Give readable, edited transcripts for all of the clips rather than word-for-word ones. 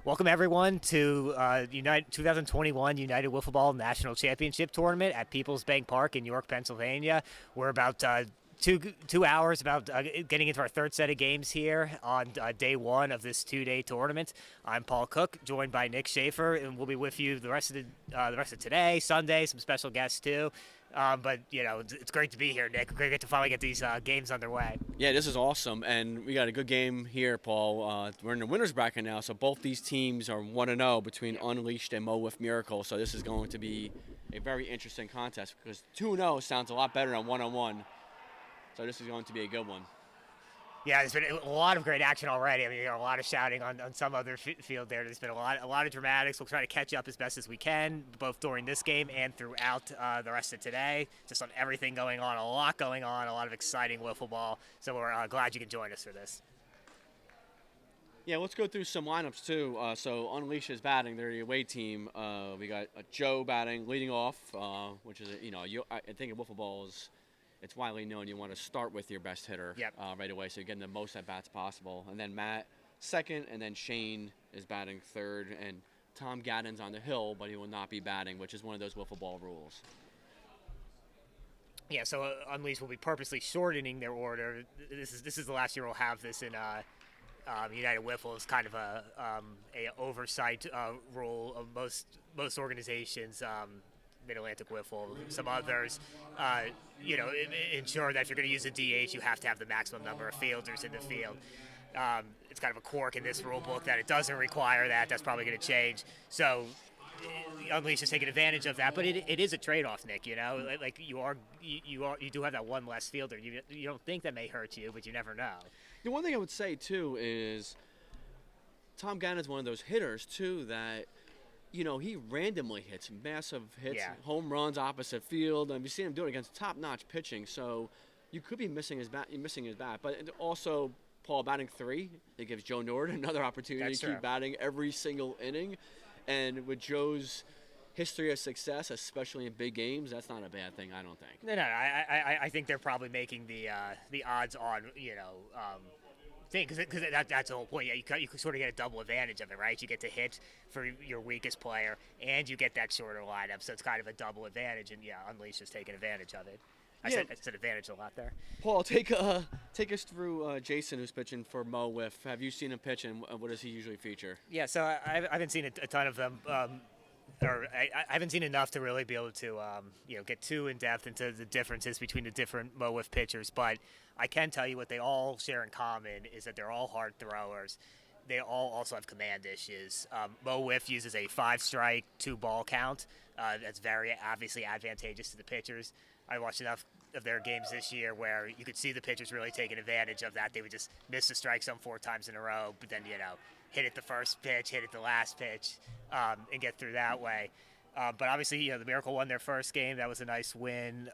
Welcome everyone to 2021 United Wiffle Ball National Championship Tournament at Peoples Bank Park in York, Pennsylvania. We're about 2 hours about getting into our third set of games here on day one of this 2-day tournament. I'm Paul Cook, joined by Nick Schaefer, and we'll be with you the rest of today, Sunday, some special guests too. But it's great to be here, Nick. Great to finally get these games underway. Yeah, this is awesome, and we got a good game here, Paul. We're in the winners bracket now, so both these teams are 1-0 between Unleashed and Wiff Miracle. So this is going to be a very interesting contest because 2-0 sounds a lot better than 1-1. So this is going to be a good one. Yeah, there's been a lot of great action already. I mean, a lot of shouting on some other field there. There's been a lot of dramatics. We'll try to catch up as best as we can, both during this game and throughout the rest of today. Just on everything going on, a lot going on, a lot of exciting wiffle ball. So we're glad you can join us for this. Yeah, let's go through some lineups too. So Unleashed is batting; they're the away team. We got Joe batting, leading off, which is I think in wiffle ball it's widely known you want to start with your best hitter right away, so you're getting the most at-bats possible. And then Matt second, and then Shane is batting third, and Tom Gaddon's on the hill, but he will not be batting, which is one of those wiffle ball rules. Yeah, so Unleashed will be purposely shortening their order. This is the last year we'll have this in United Wiffle. Is kind of a oversight rule of most organizations. Mid-Atlantic Wiffle, some others, ensure that if you're going to use a DH, you have to have the maximum number of fielders in the field. It's kind of a quirk in this rule book that it doesn't require that. That's probably going to change. So Unleashed is taking advantage of that, but it is a trade-off, Nick. You do have that one less fielder. You don't think that may hurt you, but you never know. The one thing I would say too is Tom Gaddon's one of those hitters too that. He randomly hits massive hits, home runs opposite field, and we've seen him do it against top-notch pitching. So you could be missing his bat. You're missing his bat, but also Paul batting three. It gives Joe Nord another opportunity to keep batting every single inning. And with Joe's history of success, especially in big games, that's not a bad thing. I don't think. No. I think they're probably making the odds on thing because that's the whole point. Yeah, you can sort of get a double advantage of it, right? You get to hit for your weakest player, and you get that shorter lineup, so it's kind of a double advantage. And Unleashed is taking advantage of it. I said advantage a lot there. Paul, take us through Jason, who's pitching for Wiff. Have you seen him pitch, and what does he usually feature? Yeah, so I haven't seen a ton of them. Or I haven't seen enough to really be able to get too in depth into the differences between the different Wiff pitchers, but I can tell you what they all share in common is that they're all hard throwers. They all also have command issues. Wiff uses a 5-strike, 2-ball count. That's very obviously advantageous to the pitchers. I watched enough of their games this year where you could see the pitchers really taking advantage of that. They would just miss a strike some 4 times in a row, but then hit it the first pitch, hit it the last pitch, and get through that way. But obviously, the Miracle won their first game. That was a nice win.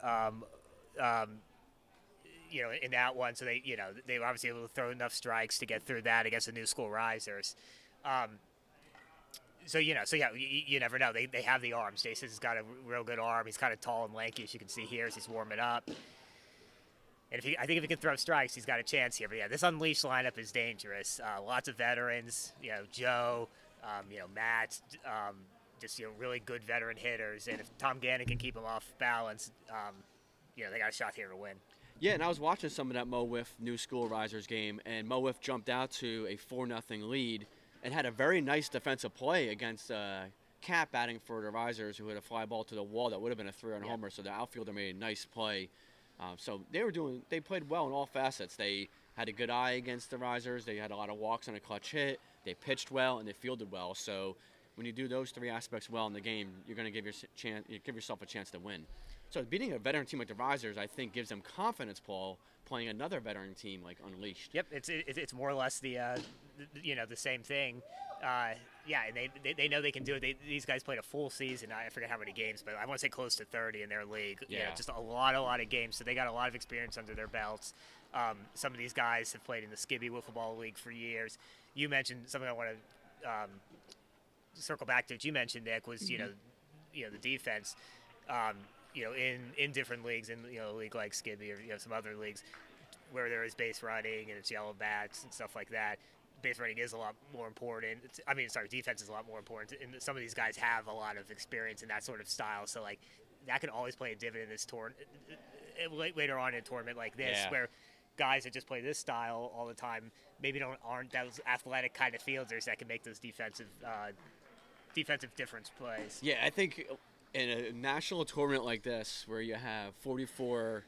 In that one, so they were obviously able to throw enough strikes to get through that against the New School Risers. You never know. They have the arms. Jason's got a real good arm. He's kind of tall and lanky, as you can see here as he's warming up. And I think if he can throw strikes, he's got a chance here. But this Unleashed lineup is dangerous. Lots of veterans. Joe, Matt, just really good veteran hitters. And if Tom Gannon can keep them off balance, they got a shot here to win. Yeah, and I was watching some of that Wiff New School Risers game, and Wiff jumped out to a 4-0 lead and had a very nice defensive play against Cap batting for the Risers, who had a fly ball to the wall that would have been a 3-run homer. So the outfielder made a nice play. So they played well in all facets. They had a good eye against the Risers. They had a lot of walks and a clutch hit. They pitched well and they fielded well. So when you do those three aspects well in the game, you're going to give yourself a chance to win. So beating a veteran team like the Risers, I think, gives them confidence, Paul, playing another veteran team like Unleashed. Yep, it's more or less the same thing. And they know they can do it. These guys played a full season. I forget how many games, but I want to say close to 30 in their league. Yeah. Just a lot of games. So they got a lot of experience under their belts. Some of these guys have played in the Skibby Wiffle Ball League for years. You mentioned something I want to circle back to. What you mentioned, Nick, was the defense. In different leagues, in a league like Skibby or some other leagues where there is base running and it's yellow bats and stuff like that. base running is a lot more important. Defense is a lot more important. And some of these guys have a lot of experience in that sort of style. So, like, that can always play a dividend in this later on in a tournament like this, where guys that just play this style all the time maybe aren't those athletic kind of fielders that can make those defensive difference plays. Yeah, I think in a national tournament like this, where you have 44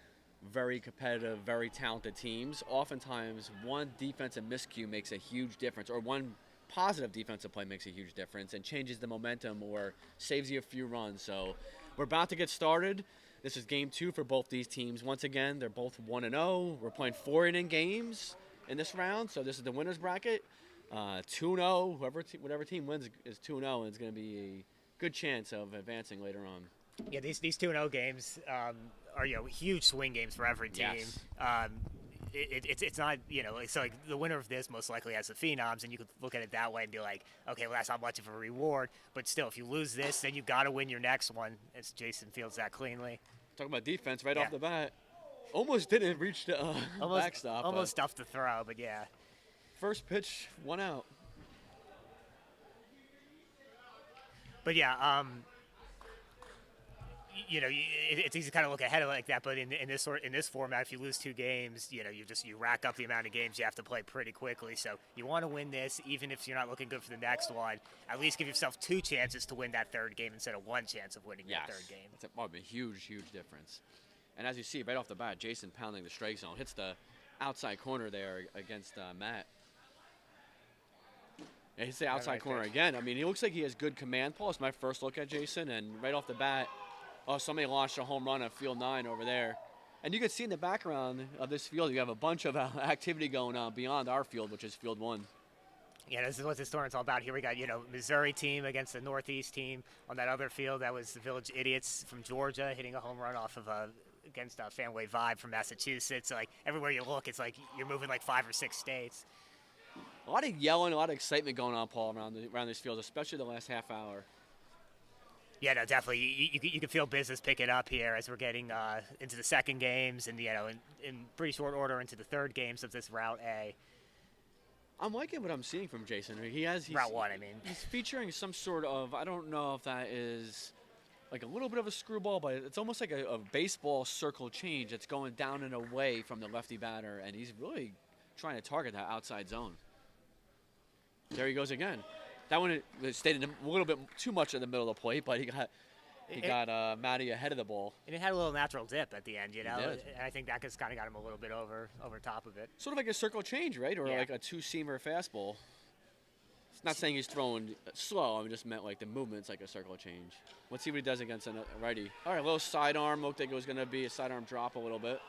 very competitive, very talented teams, oftentimes one defensive miscue makes a huge difference, or one positive defensive play makes a huge difference and changes the momentum or saves you a few runs. So we're about to get started. This is game 2 for both these teams. Once again, they're both 1-0. We're playing 4-inning games in this round, so this is the winner's bracket. 2-0, whatever team wins is 2-0, and it's going to be a good chance of advancing later on. Yeah, these 2-0 games are huge swing games for every team. Yes. It's not, so like the winner of this most likely has the Phenoms, and you could look at it that way and be like, okay, well, that's not much of a reward. But still, if you lose this, then you got to win your next one, as Jason fields that cleanly. Talking about defense right off the bat. Almost didn't reach the backstop. Almost tough to throw, but yeah. First pitch, 1 out. But yeah, it's easy to kind of look ahead of like that. But in this format, if you lose 2 games, you rack up the amount of games you have to play pretty quickly. So you want to win this, even if you're not looking good for the next one. At least give yourself 2 chances to win that third game instead of 1 chance of winning that third game. That's a huge, huge difference. And as you see right off the bat, Jason pounding the strike zone, hits the outside corner there against Matt. Yeah, hits the outside corner again. I mean, he looks like he has good command, Paul. It's my first look at Jason, and right off the bat, somebody launched a home run at field 9 over there. And you can see in the background of this field, you have a bunch of activity going on beyond our field, which is field 1. Yeah, this is what this tournament's all about. Here we got, Missouri team against the Northeast team. On that other field, that was the Village Idiots from Georgia hitting a home run off of against Fanway Vibe from Massachusetts. So, like, everywhere you look, it's like you're moving like 5 or 6 states. A lot of yelling, a lot of excitement going on, Paul, around this field, especially the last half hour. Yeah, no, definitely. You can feel business picking up here as we're getting into the second games and, in pretty short order into the third games of this Route A. I'm liking what I'm seeing from Jason. He's Route 1, I mean. He's featuring some sort of, I don't know if that is like a little bit of a screwball, but it's almost like a baseball circle change that's going down and away from the lefty batter, and he's really trying to target that outside zone. There he goes again. That one stayed a little bit too much in the middle of the plate, but he got Matty ahead of the ball. And it had a little natural dip at the end, It did. And I think that just kind of got him a little bit over top of it. Sort of like a circle change, right? Or like a 2-seamer fastball. It's not saying he's throwing slow. I just meant like the movement's like a circle change. Let's see what he does against a righty. All right, a little sidearm. Looked like it was going to be a sidearm drop a little bit.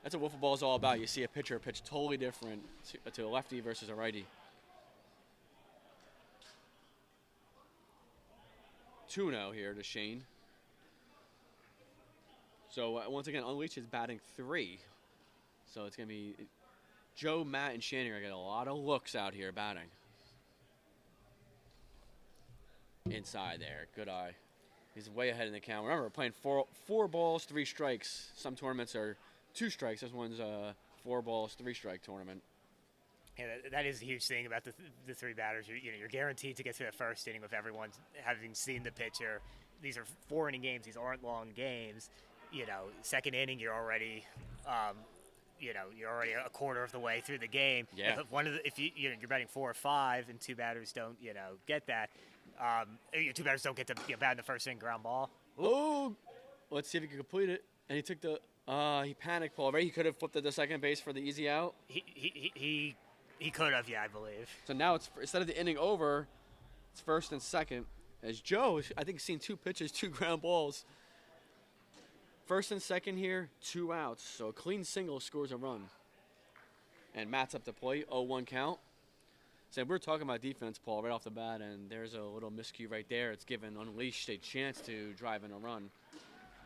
That's what wiffle ball is all about. You see a pitcher pitch totally different to a lefty versus a righty. 2-0 here to Shane. So once again, Unleashed is batting 3. So it's going to be Joe, Matt, and Shannon are going to get a lot of looks out here batting. Inside there. Good eye. He's way ahead in the count. Remember, we're playing 4 balls, 3 strikes. Some tournaments are 2 strikes. This one's a 4 balls, 3 strike tournament. Yeah, that is a huge thing about the 3 batters. You're guaranteed to get through the first inning with everyone having seen the pitcher. These are 4-inning games. These aren't long games. Second inning, you're already, you're already a quarter of the way through the game. Yeah. If you're batting 4 or 5 and 2 batters don't, get that. 2 batters don't get to bat in the first inning ground ball. Oh, let's see if he can complete it. And he took the. He panicked, Paul. Right? He could have flipped it to second base for the easy out. He could have, I believe. So now it's instead of the inning over, it's first and second. As Joe, I think, seen 2 pitches, 2 ground balls. First and second here, 2 outs. So a clean single scores a run. And Matt's up to plate, 0-1 count. So we're talking about defense, Paul, right off the bat, and there's a little miscue right there. It's given Unleashed a chance to drive in a run.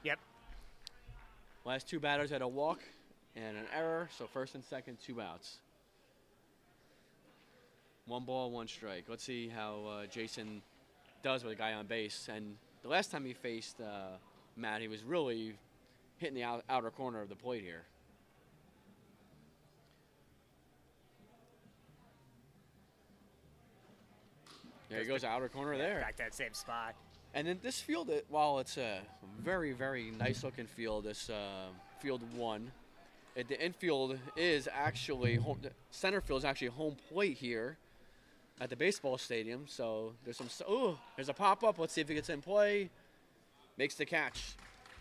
Yep. Last 2 batters had a walk and an error, so first and second, 2 outs. 1 ball, 1 strike. Let's see how Jason does with a guy on base. And the last time he faced Matt, he was really hitting the outer corner of the plate here. There he goes, outer corner there. Back to that same spot. And then this field, while it's a very, very nice looking field, this field 1, the infield is actually the center field is actually home plate here at the baseball stadium. So there's there's a pop up. Let's see if he gets in play. Makes the catch.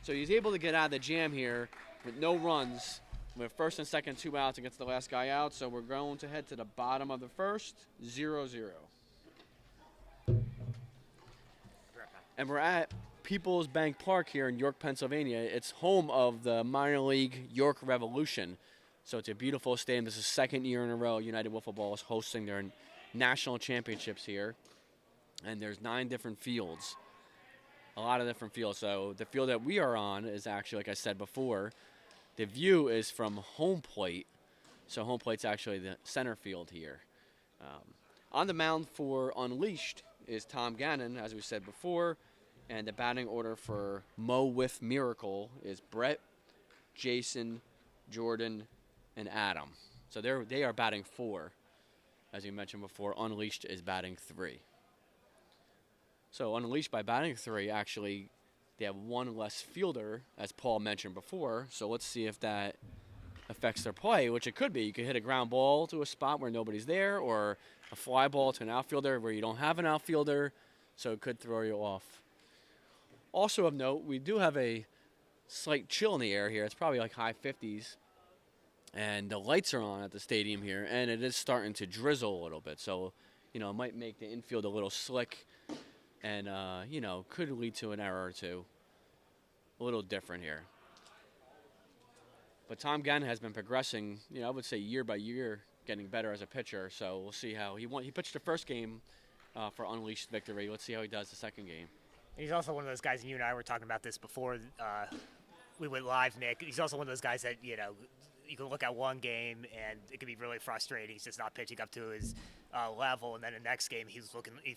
So he's able to get out of the jam here with no runs, with first and second 2 outs and gets the last guy out. So we're going to head to the bottom of the first, 0-0. And we're at People's Bank Park here in York, Pennsylvania. It's home of the minor league York Revolution. So it's a beautiful stadium. This is the second year in a row United Wiffle Ball is hosting their national championships here. And there's 9 different fields, a lot of different fields. So the field that we are on is actually, like I said before, the view is from home plate. So home plate's actually the center field here. On the mound for Unleashed is Tom Gannon, as we said before, and the batting order for Wiff Miracle is Brett, Jason, Jordan, and Adam. So they are batting 4. As you mentioned before, Unleashed is batting 3. So Unleashed by batting 3, actually, they have 1 less fielder, as Paul mentioned before. So let's see if that affects their play, which it could be. You could hit a ground ball to a spot where nobody's there, or a fly ball to an outfielder where you don't have an outfielder, so it could throw you off. Also of note, we do have a slight chill in the air here. It's probably like high 50s, and the lights are on at the stadium here, and it is starting to drizzle a little bit. So, it might make the infield a little slick, and, could lead to an error or two. A little different here. But Tom Gannon has been progressing, I would say year by year, getting better as a pitcher. So we'll see how he pitched the first game for Unleashed victory. Let's see how he does the second game. He's also one of those guys, and you and I were talking about this before we went live, Nick. He's also one of those guys that, you can look at one game and it can be really frustrating. He's just not pitching up to his level, and then the next game he's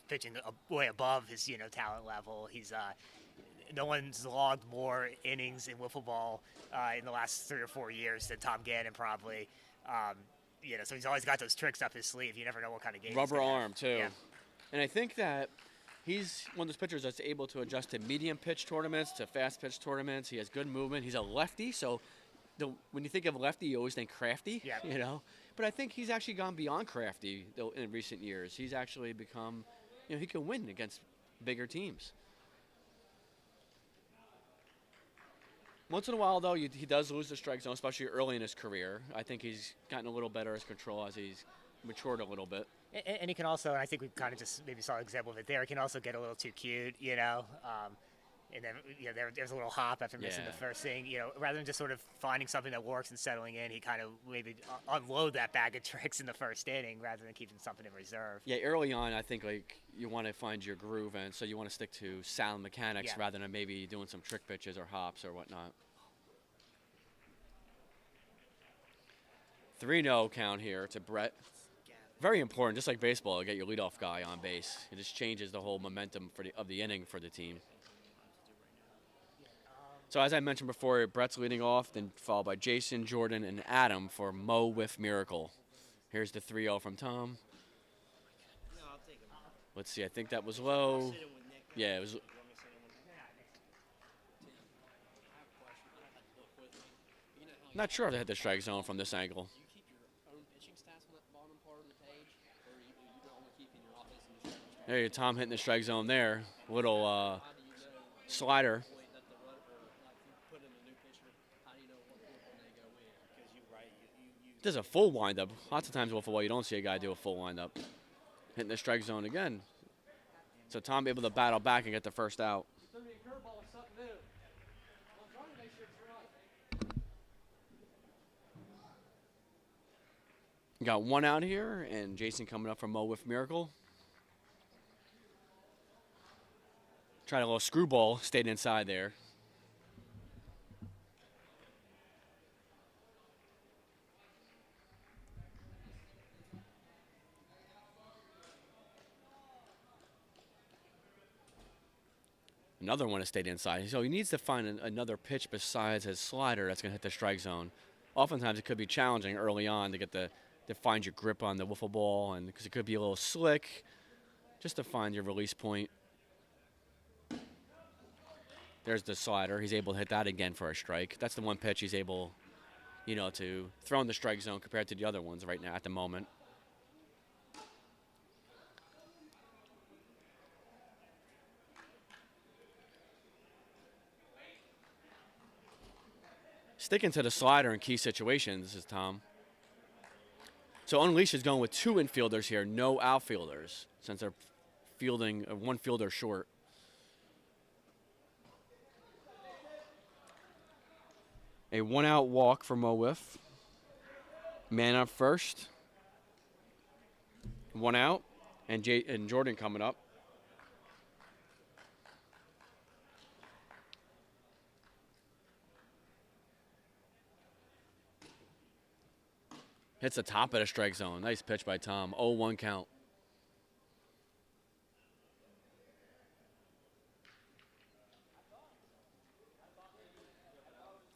pitching way above his, talent level. No one's logged more innings in wiffle ball in the last 3 or 4 years than Tom Gannon probably. So he's always got those tricks up his sleeve. You never know what kind of game. Rubber arm too. Yeah. And I think that he's one of those pitchers that's able to adjust to medium pitch tournaments, to fast pitch tournaments. He has good movement. He's a lefty, so when you think of lefty, you always think crafty. Yeah. But I think he's actually gone beyond crafty in recent years. He's actually become, he can win against bigger teams. Once in a while, though, he does lose the strike zone, especially early in his career. I think he's gotten a little better as control as he's matured a little bit. And he can also, and I think we kind of just maybe saw an example of it there, he can also get a little too cute, and then there's a little hop after missing the first thing. Rather than just sort of finding something that works and settling in, he kind of maybe unload that bag of tricks in the first inning rather than keeping something in reserve. Yeah, early on, I think you want to find your groove, and so you want to stick to sound mechanics rather than maybe doing some trick pitches or hops or whatnot. 3-0 count here to Brett. Very important, just like baseball, to get your leadoff guy on base. It just changes the whole momentum of the inning for the team. So as I mentioned before, Brett's leading off, then followed by Jason, Jordan, and Adam for Wiff Miracle. Here's the 3-0 from Tom. Let's see, I think that was low. Yeah, it was. Not sure if they had the strike zone from this angle. There you go, Tom hitting the strike zone there. Little slider. Does a full windup. Lots of times, wiffle ball, you don't see a guy do a full windup. Hitting the strike zone again. So Tom able to battle back and get the first out. Got 1 out here, and Jason coming up from Wiff Miracle. Tried a little screwball, stayed inside there. Another one has stayed inside. So he needs to find another pitch besides his slider that's going to hit the strike zone. Oftentimes it could be challenging early on to get to find your grip on the wiffle ball, and because it could be a little slick, just to find your release point. There's the slider. He's able to hit that again for a strike. That's the one pitch he's able, to throw in the strike zone compared to the other ones right now at the moment. Sticking to the slider in key situations is Tom. So Unleashed is going with 2 infielders here, no outfielders, since they're fielding 1 fielder short. A 1-out walk for Wiff. Man up first. 1 out, and Jordan coming up. Hits the top of the strike zone. Nice pitch by Tom. 0-1 count.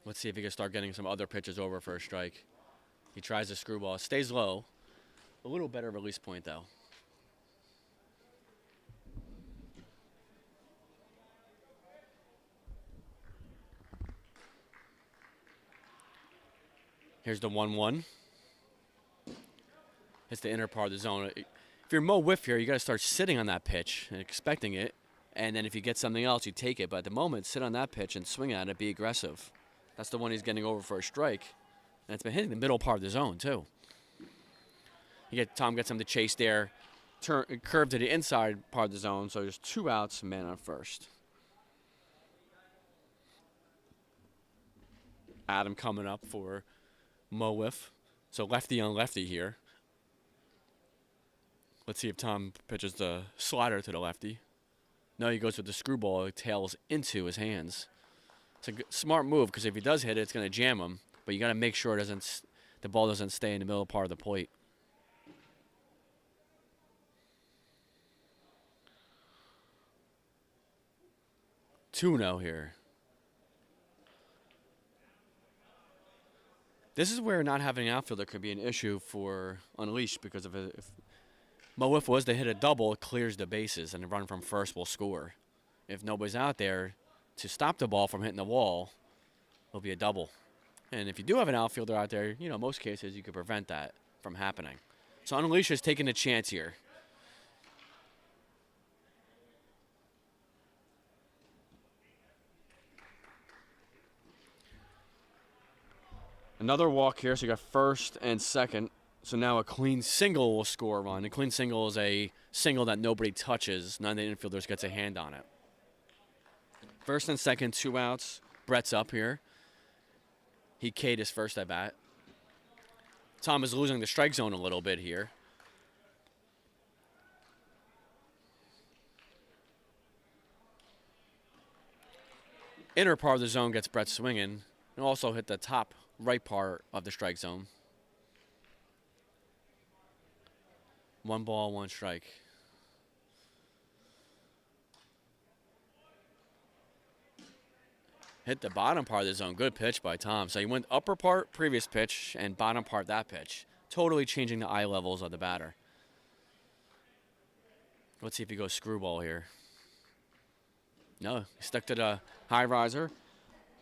Let's see if he can start getting some other pitches over for a strike. He tries the screwball. Stays low. A little better release point, though. Here's the 1-1. Hits the inner part of the zone. If you're Wiff here, you got to start sitting on that pitch and expecting it. And then if you get something else, you take it. But at the moment, sit on that pitch and swing at it. Be aggressive. That's the one he's getting over for a strike. And it's been hitting the middle part of the zone, too. Tom gets him to chase there. Curve to the inside part of the zone. So there's 2 outs, man on first. Adam coming up for Wiff. So lefty on lefty here. Let's see if Tom pitches the slider to the lefty. No, he goes with the screwball. It tails into his hands. It's a smart move because if he does hit it, it's going to jam him. But you got to make sure the ball doesn't stay in the middle part of the plate. 2-0 here. This is where not having an outfielder could be an issue for Unleashed because if Wiff was to hit a double, it clears the bases and the run from first will score. If nobody's out there to stop the ball from hitting the wall, it'll be a double. And if you do have an outfielder out there, most cases you could prevent that from happening. So Unleashed is taking a chance here. Another walk here, so you got first and second. So now a clean single will score a run. A clean single is a single that nobody touches. None of the infielders gets a hand on it. First and second, 2 outs. Brett's up here. He K'd his first at bat. Tom is losing the strike zone a little bit here. Inner part of the zone gets Brett swinging. And also hit the top right part of the strike zone. 1 ball, 1 strike. Hit the bottom part of the zone. Good pitch by Tom. So he went upper part, previous pitch, and bottom part, that pitch. Totally changing the eye levels of the batter. Let's see if he goes screwball here. No, he stuck to the high riser.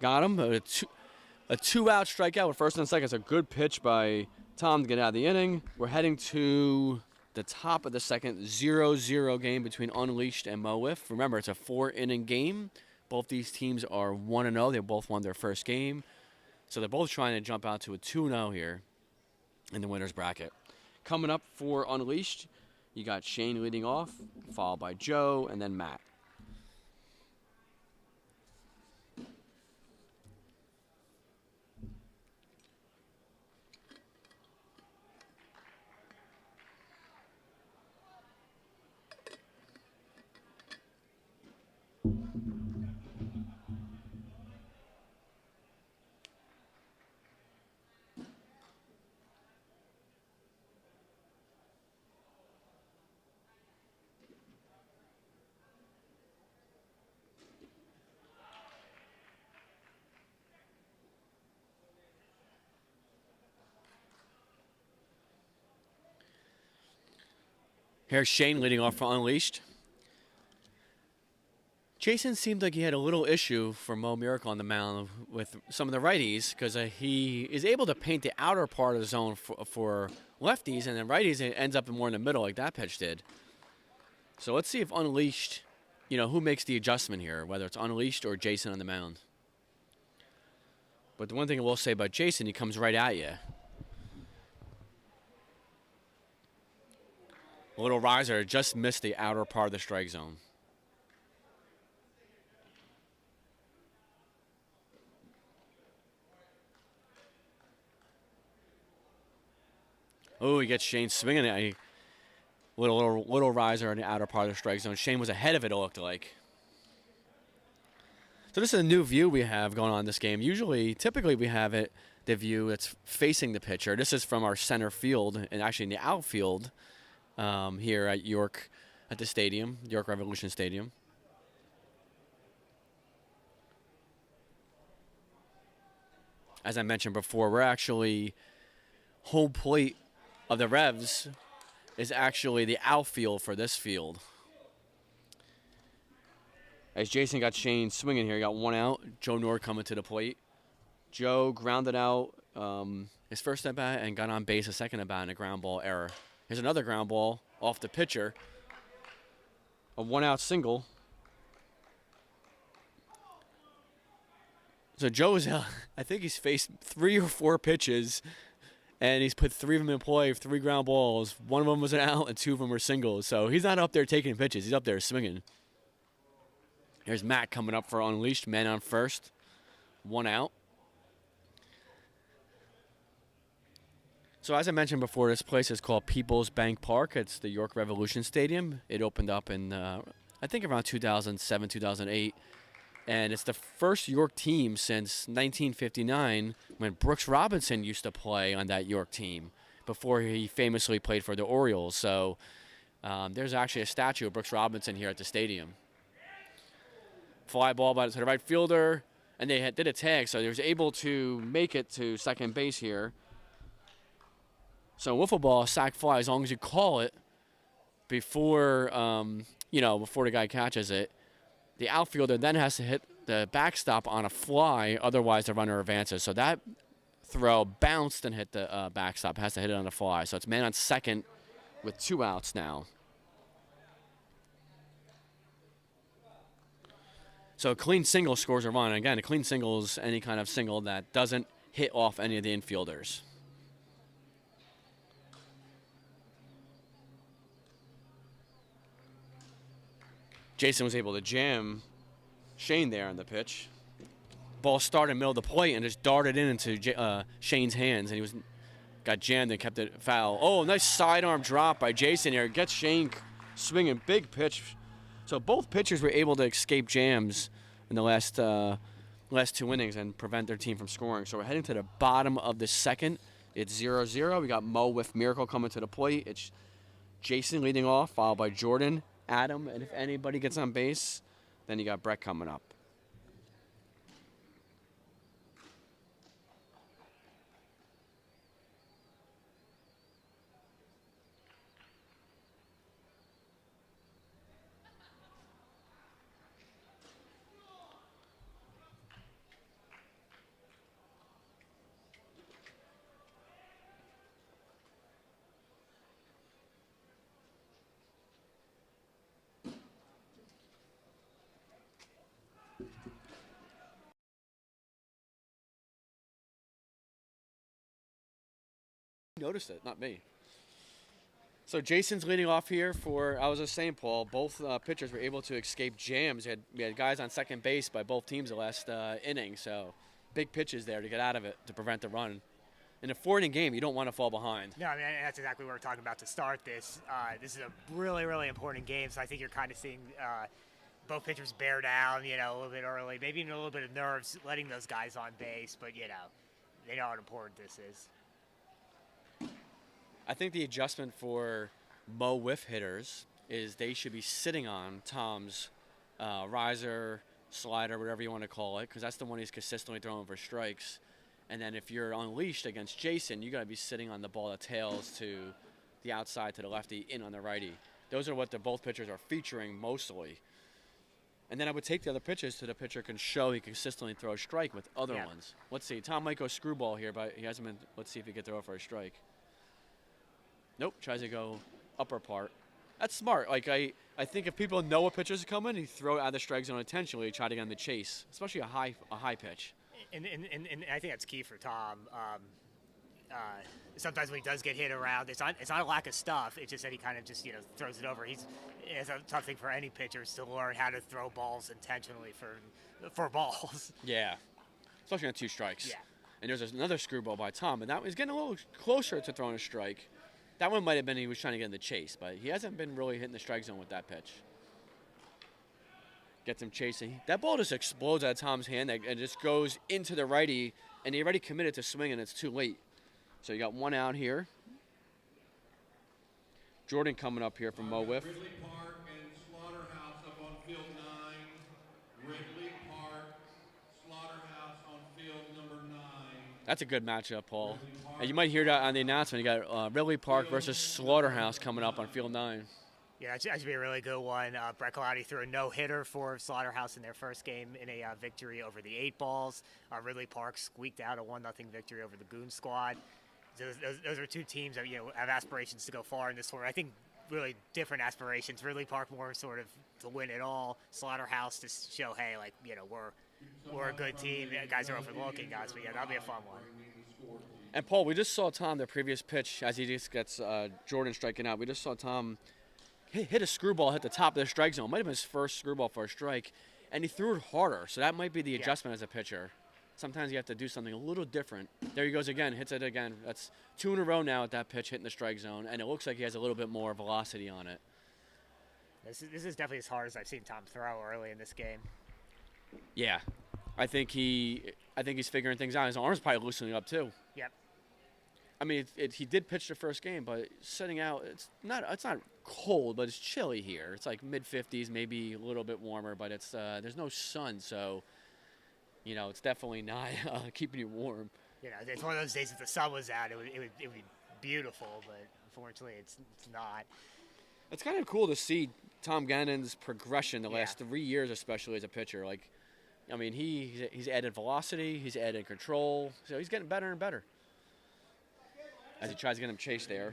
Got him. A 2-out strikeout with first and second. It's a good pitch by Tom to get out of the inning. We're heading to the top of the second. 0-0 game between Unleashed and Wiff. Remember, it's a 4-inning game. Both these teams are 1-0. They both won their first game. So they're both trying to jump out to a 2-0 here in the winner's bracket. Coming up for Unleashed, you got Shane leading off, followed by Joe, and then Matt. Here's Shane leading off for Unleashed. Jason seemed like he had a little issue for Mo Miracle on the mound with some of the righties because he is able to paint the outer part of the zone for lefties, and then righties it ends up more in the middle like that pitch did. So let's see if Unleashed, who makes the adjustment here, whether it's Unleashed or Jason on the mound. But the one thing I will say about Jason, he comes right at you. A little riser just missed the outer part of the strike zone. Oh, he gets Shane swinging it. Little riser in the outer part of the strike zone. Shane was ahead of it, it looked like. So this is a new view we have going on in this game. Typically we have the view that's facing the pitcher. This is from our center field, and actually in the outfield here at York, at the stadium, York Revolution Stadium. As I mentioned before, we're actually home plate of the Revs is actually the outfield for this field. As Jason got Shane swinging here, he got one out. Joe Nord coming to the plate. Joe grounded out his first at bat and got on base a second at bat in a ground ball error. Here's another ground ball off the pitcher. A one-out single. So Joe is, I think he's faced 3 or 4 pitches, and he's put 3 of them in play, 3 ground balls. 1 of them was an out, and 2 of them were singles. So he's not up there taking pitches. He's up there swinging. Here's Matt coming up for Unleashed. Man on first. 1 out. So as I mentioned before, this place is called People's Bank Park. It's the York Revolution Stadium. It opened up in, I think, around 2007, 2008. And it's the first York team since 1959 when Brooks Robinson used to play on that York team before he famously played for the Orioles. So there's actually a statue of Brooks Robinson here at the stadium. Fly ball to the right fielder, and they did a tag, so they was able to make it to second base here. So wiffle ball, sac fly, as long as you call it before, before the guy catches it. The outfielder then has to hit the backstop on a fly, otherwise the runner advances. So that throw bounced and hit the backstop, has to hit it on the fly. So it's man on second with 2 outs now. So a clean single scores a run. And again, a clean single is any kind of single that doesn't hit off any of the infielders. Jason was able to jam Shane there on the pitch. Ball started in the middle of the plate and just darted into Shane's hands, and got jammed and kept it foul. Oh, nice sidearm drop by Jason here. Gets Shane swinging, big pitch. So both pitchers were able to escape jams in the last 2 innings and prevent their team from scoring. So we're heading to the bottom of the second. It's 0-0. We got Mo with Miracle coming to the plate. It's Jason leading off, followed by Jordan, Adam, and if anybody gets on base, then you got Brett coming up. Noticed it, not me. So Jason's leading off here for, I was just saying, Paul, both pitchers were able to escape jams. We had guys on second base by both teams the last inning, so big pitches there to get out of it to prevent the run. In a 4-inning game, you don't want to fall behind. No, I mean, that's exactly what we're talking about to start this. This is a really, really important game, so I think you're kind of seeing both pitchers bear down, a little bit early, maybe even a little bit of nerves letting those guys on base, but, they know how important this is. I think the adjustment for Mo Wiff hitters is they should be sitting on Tom's riser, slider, whatever you want to call it, because that's the one he's consistently throwing for strikes. And then if you're Unleashed against Jason, you got to be sitting on the ball that tails to the outside, to the lefty, in on the righty. Those are what both pitchers are featuring mostly. And then I would take the other pitches so the pitcher can show he consistently throws a strike with other ones. Let's see. Tom might go screwball here, but he hasn't been. Let's see if he can throw it for a strike. Nope. Tries to go upper part. That's smart. Like I think if people know a pitcher's coming, he throw it out of the strike zone intentionally, try to get him to chase, especially a high pitch. And I think that's key for Tom. Sometimes when he does get hit around, it's not a lack of stuff. It's just that he kind of just throws it over. It's a tough thing for any pitcher is to learn how to throw balls intentionally for balls. Yeah, especially on 2 strikes. Yeah. And there's another screwball by Tom, and that was getting a little closer to throwing a strike. That one might have been he was trying to get in the chase, but he hasn't been really hitting the strike zone with that pitch. Gets him chasing. That ball just explodes out of Tom's hand and just goes into the righty, and he already committed to swing, and it's too late. So you got 1 out here. Jordan coming up here from Mo Wiff. Ridley Park and Slaughterhouse up on field 9. Ridley Park, Slaughterhouse on field number 9. That's a good matchup, Paul. And you might hear that on the announcement. You got Ridley Park versus Slaughterhouse coming up on field 9. Yeah, that should be a really good one. Brett Colautti threw a no-hitter for Slaughterhouse in their first game in a victory over the 8 Balls. Ridley Park squeaked out a 1-0 victory over the Goon Squad. So those are 2 teams that have aspirations to go far in this tournament. I think really different aspirations. Ridley Park more sort of to win it all. Slaughterhouse to show, hey, like we're a good team. Yeah, guys are overlooking us, but yeah, that'll be a fun one. And Paul, we just saw Tom the previous pitch as he just gets Jordan striking out. We just saw Tom hit a screwball, hit the top of the strike zone. Might have been his first screwball for a strike, and he threw it harder. So that might be the adjustment as a pitcher. Sometimes you have to do something a little different. There he goes again, hits it again. That's 2 in a row now at that pitch hitting the strike zone, and it looks like he has a little bit more velocity on it. This is definitely as hard as I've seen Tom throw early in this game. Yeah, I think he's figuring things out. His arm's probably loosening up too. Yep. I mean, he did pitch the first game, but sitting out, it's not cold, but it's chilly here. It's like mid-50s, maybe a little bit warmer, but it's there's no sun, so it's definitely not keeping you warm. It's one of those days if the sun was out, it would be beautiful, but unfortunately, it's not. It's kind of cool to see Tom Gannon's progression the last 3 years, especially as a pitcher. Like, I mean, he's added velocity, he's added control, so he's getting better and better. As he tries to get him chased there.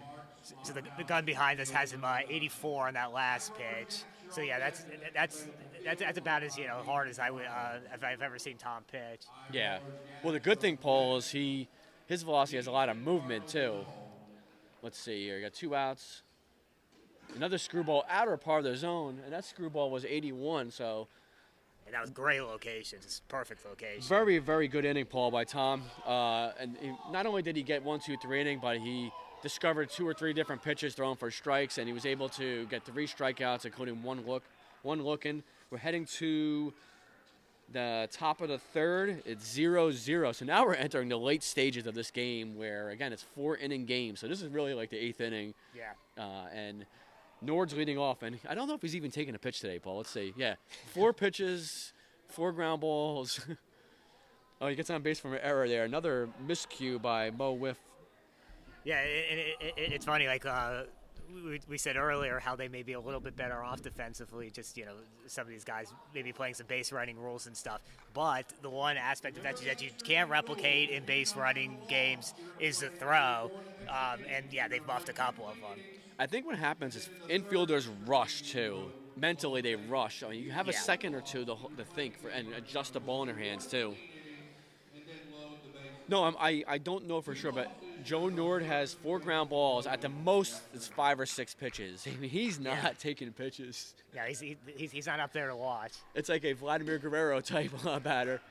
So the gun behind us has him 84 on that last pitch. So yeah, that's about as hard as I've ever seen Tom pitch. Yeah. Well, the good thing, Paul, is his velocity has a lot of movement too. Let's see here. You got 2 outs. Another screwball outer part of the zone, and that screwball was 81. So. And that was great location, just perfect location. Very, very good inning, Paul, by Tom. And not only did he get 1, 2, 3 inning, but he discovered 2 or 3 different pitches thrown for strikes, and he was able to get 3 strikeouts, including one looking. We're heading to the top of the 3rd. It's 0-0. So now we're entering the late stages of this game where, again, it's 4-inning game. So this is really like the 8th inning. Yeah. And Nord's leading off, and I don't know if he's even taking a pitch today, Paul. Let's see. Yeah, 4 pitches, 4 ground balls. Oh, he gets on base from an error there. Another miscue by Mo Wiff. Yeah, it's funny. Like we said earlier, how they may be a little bit better off defensively. Just some of these guys maybe playing some base running rules and stuff. But the one aspect of that you can't replicate in base running games is the throw. And yeah, they've buffed a couple of them. I think what happens is infielders rush too. Mentally, they rush. I mean, you have a second or two to think and adjust the ball in their hands too. No, I don't know for sure, but Joe Nord has 4 ground balls. At the most, it's 5 or 6 pitches. I mean, he's not taking pitches. Yeah, he's not up there to watch. It's like a Vladimir Guerrero type batter.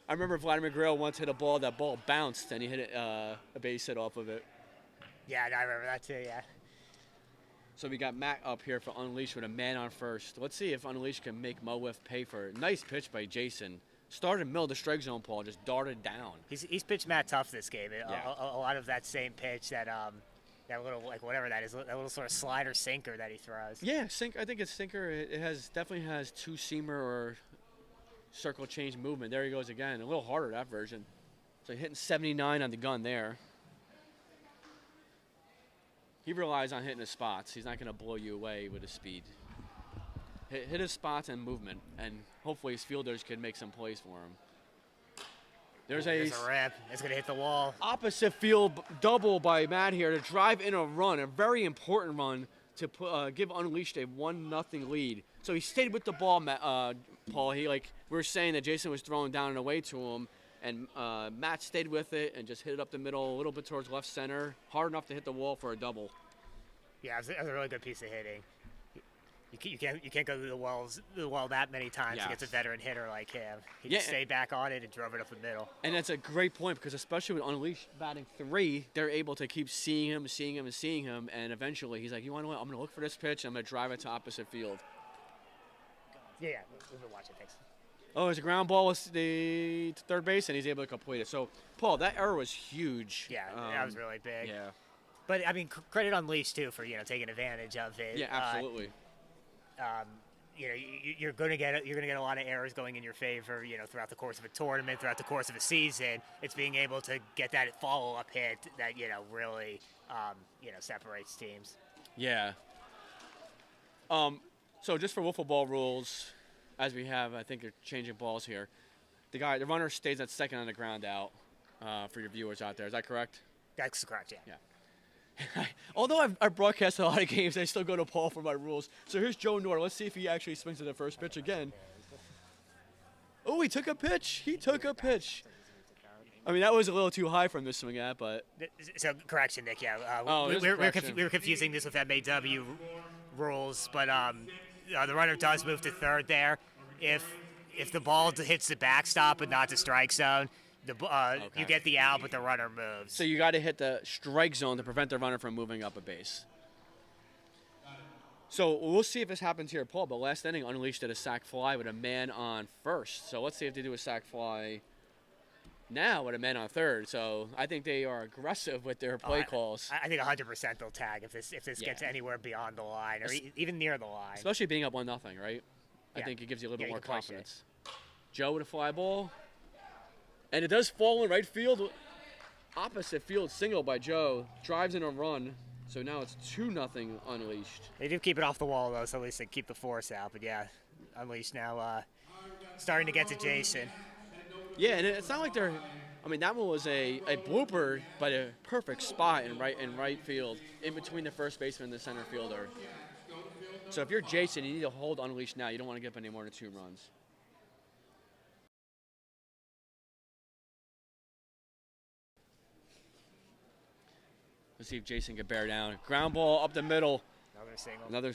I remember Vladimir Guerrero once hit a ball. That ball bounced, and he hit a base hit off of it. Yeah, I remember that too, yeah. So we got Matt up here for Unleashed with a man on first. Let's see if Unleashed can make Mo Wiff pay for it. Nice pitch by Jason. Started middle of the strike zone, Paul, just darted down. He's pitched Matt tough this game. Yeah. A lot of that same pitch, that little, like whatever that is, that little sort of slider sinker that he throws. Yeah, I think it's sinker. It definitely has 2-seamer or circle change movement. There he goes again. A little harder, that version. So hitting 79 on the gun there. He relies on hitting his spots. He's not going to blow you away with his speed. Hit his spots and movement, and hopefully his fielders can make some plays for him. There's a rip. It's going to hit the wall. Opposite field double by Matt here to drive in a run, a very important run to give Unleashed a 1-0 lead. So he stayed with the ball, Paul. We were saying that Jason was throwing down and away to him, and Matt stayed with it and just hit it up the middle, a little bit towards left center, hard enough to hit the wall for a double. Yeah, it was a really good piece of hitting. You can't go to the wall that many times against a veteran hitter like him. He just stayed back on it and drove it up the middle. And that's a great point because especially with Unleashed batting 3, they're able to keep seeing him, and eventually he's like, you want to know what? I'm going to look for this pitch, and I'm going to drive it to opposite field. Yeah, we've been watching. Thanks. Oh, there's a ground ball to third base, and he's able to complete it. So, Paul, that error was huge. Yeah, that was really big. Yeah. But, I mean, credit Unleashed, too, for, taking advantage of it. Yeah, absolutely. You're going to get a lot of errors going in your favor, throughout the course of a tournament, throughout the course of a season. It's being able to get that follow-up hit that really separates teams. Yeah. So just for wiffle ball rules, as we have, I think they're changing balls here. The runner stays at second on the ground out. For your viewers out there, is that correct? That's correct. Yeah. Yeah. Although I've broadcast a lot of games, I still go to Paul for my rules. So here's Joe Nord. Let's see if he actually swings to the first pitch again. Oh, he took a pitch. I mean, that was a little too high for him to swing at, but... So, correction, Nick, yeah. We were confusing this with MAW rules, but the runner does move to third there. If the ball hits the backstop but not the strike zone, you get the out, but the runner moves. So you got to hit the strike zone to prevent the runner from moving up a base. So we'll see if this happens here, Paul. But last inning, Unleashed did a sac fly with a man on first. So let's see if they do a sac fly now with a man on third. So I think they are aggressive with their play calls. I think 100% they'll tag if this gets anywhere beyond the line or even near the line. Especially being up 1-0, right? I think it gives you a little bit more confidence. Joe with a fly ball. And it does fall in right field. Opposite field single by Joe. Drives in a run. So now it's 2-0 Unleashed. They do keep it off the wall, though, so at least they keep the force out. But, yeah, Unleashed now starting to get to Jason. Yeah, and it's not like they're – I mean, that one was a blooper, but a perfect spot in right field, in between the first baseman and the center fielder. So if you're Jason, you need to hold Unleashed now. You don't want to give up any more than 2 runs. Let's see if Jason can bear down. Ground ball up the middle. Another single.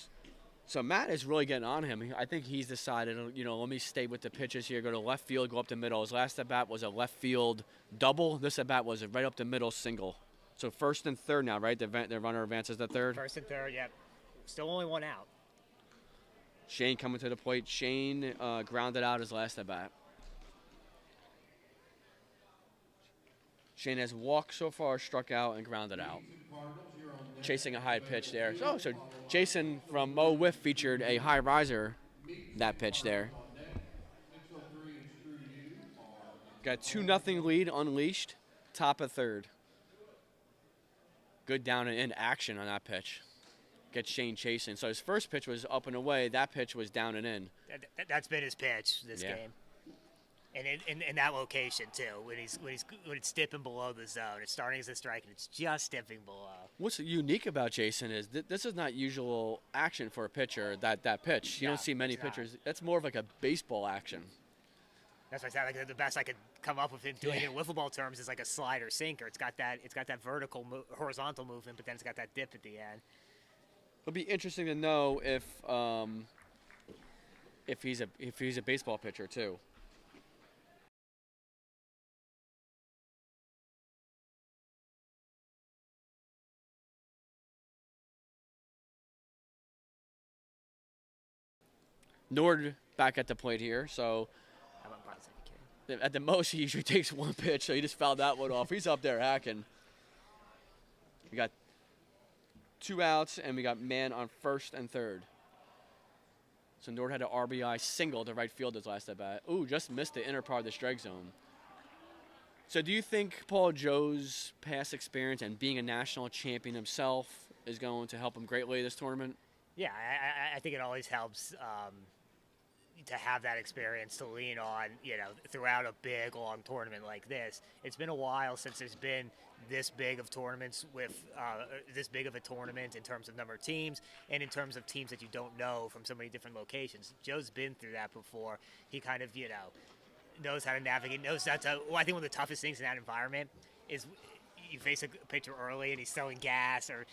So Matt is really getting on him. I think he's decided, let me stay with the pitches here, go to left field, go up the middle. His last at-bat was a left field double. This at-bat was a right up the middle single. So first and third now, right? The runner advances to third. First and third, yeah. Still only 1 out. Shane coming to the plate. Shane grounded out his last at-bat. Shane has walked so far, struck out, and grounded out. Chasing a high pitch there. So Jason from Mo Wiff featured a high riser that pitch there. Got 2-0 lead Unleashed, top of third. Good down and in action on that pitch. Gets Shane chasing. So his first pitch was up and away. That pitch was down and in. That's been his pitch this game. And in that location too, when it's dipping below the zone, it's starting as a strike and it's just dipping below. What's unique about Jason is this is not usual action for a pitcher. That pitch, you don't see many pitchers. That's more of like a baseball action. That's why I said like the best I could come up with in doing it in wiffle ball terms is like a slider sinker. It's got that vertical horizontal movement, but then it's got that dip at the end. It'll be interesting to know if he's a baseball pitcher too. Nord back at the plate here, so at the most he usually takes 1 pitch, so he just fouled that one off. He's up there hacking. We got 2 outs, and we got man on first and third. So Nord had an RBI single to right field his last at bat. Ooh, just missed the inner part of the strike zone. So do you think Paul Joe's past experience and being a national champion himself is going to help him greatly this tournament? Yeah, I think it always helps to have that experience to lean on, throughout a big, long tournament like this. It's been a while since there's been this big of tournaments with this big of a tournament in terms of number of teams and in terms of teams that you don't know from so many different locations. Joe's been through that before. He kind of, knows how to navigate, knows that's I think one of the toughest things in that environment is you face a pitcher early and he's throwing gas or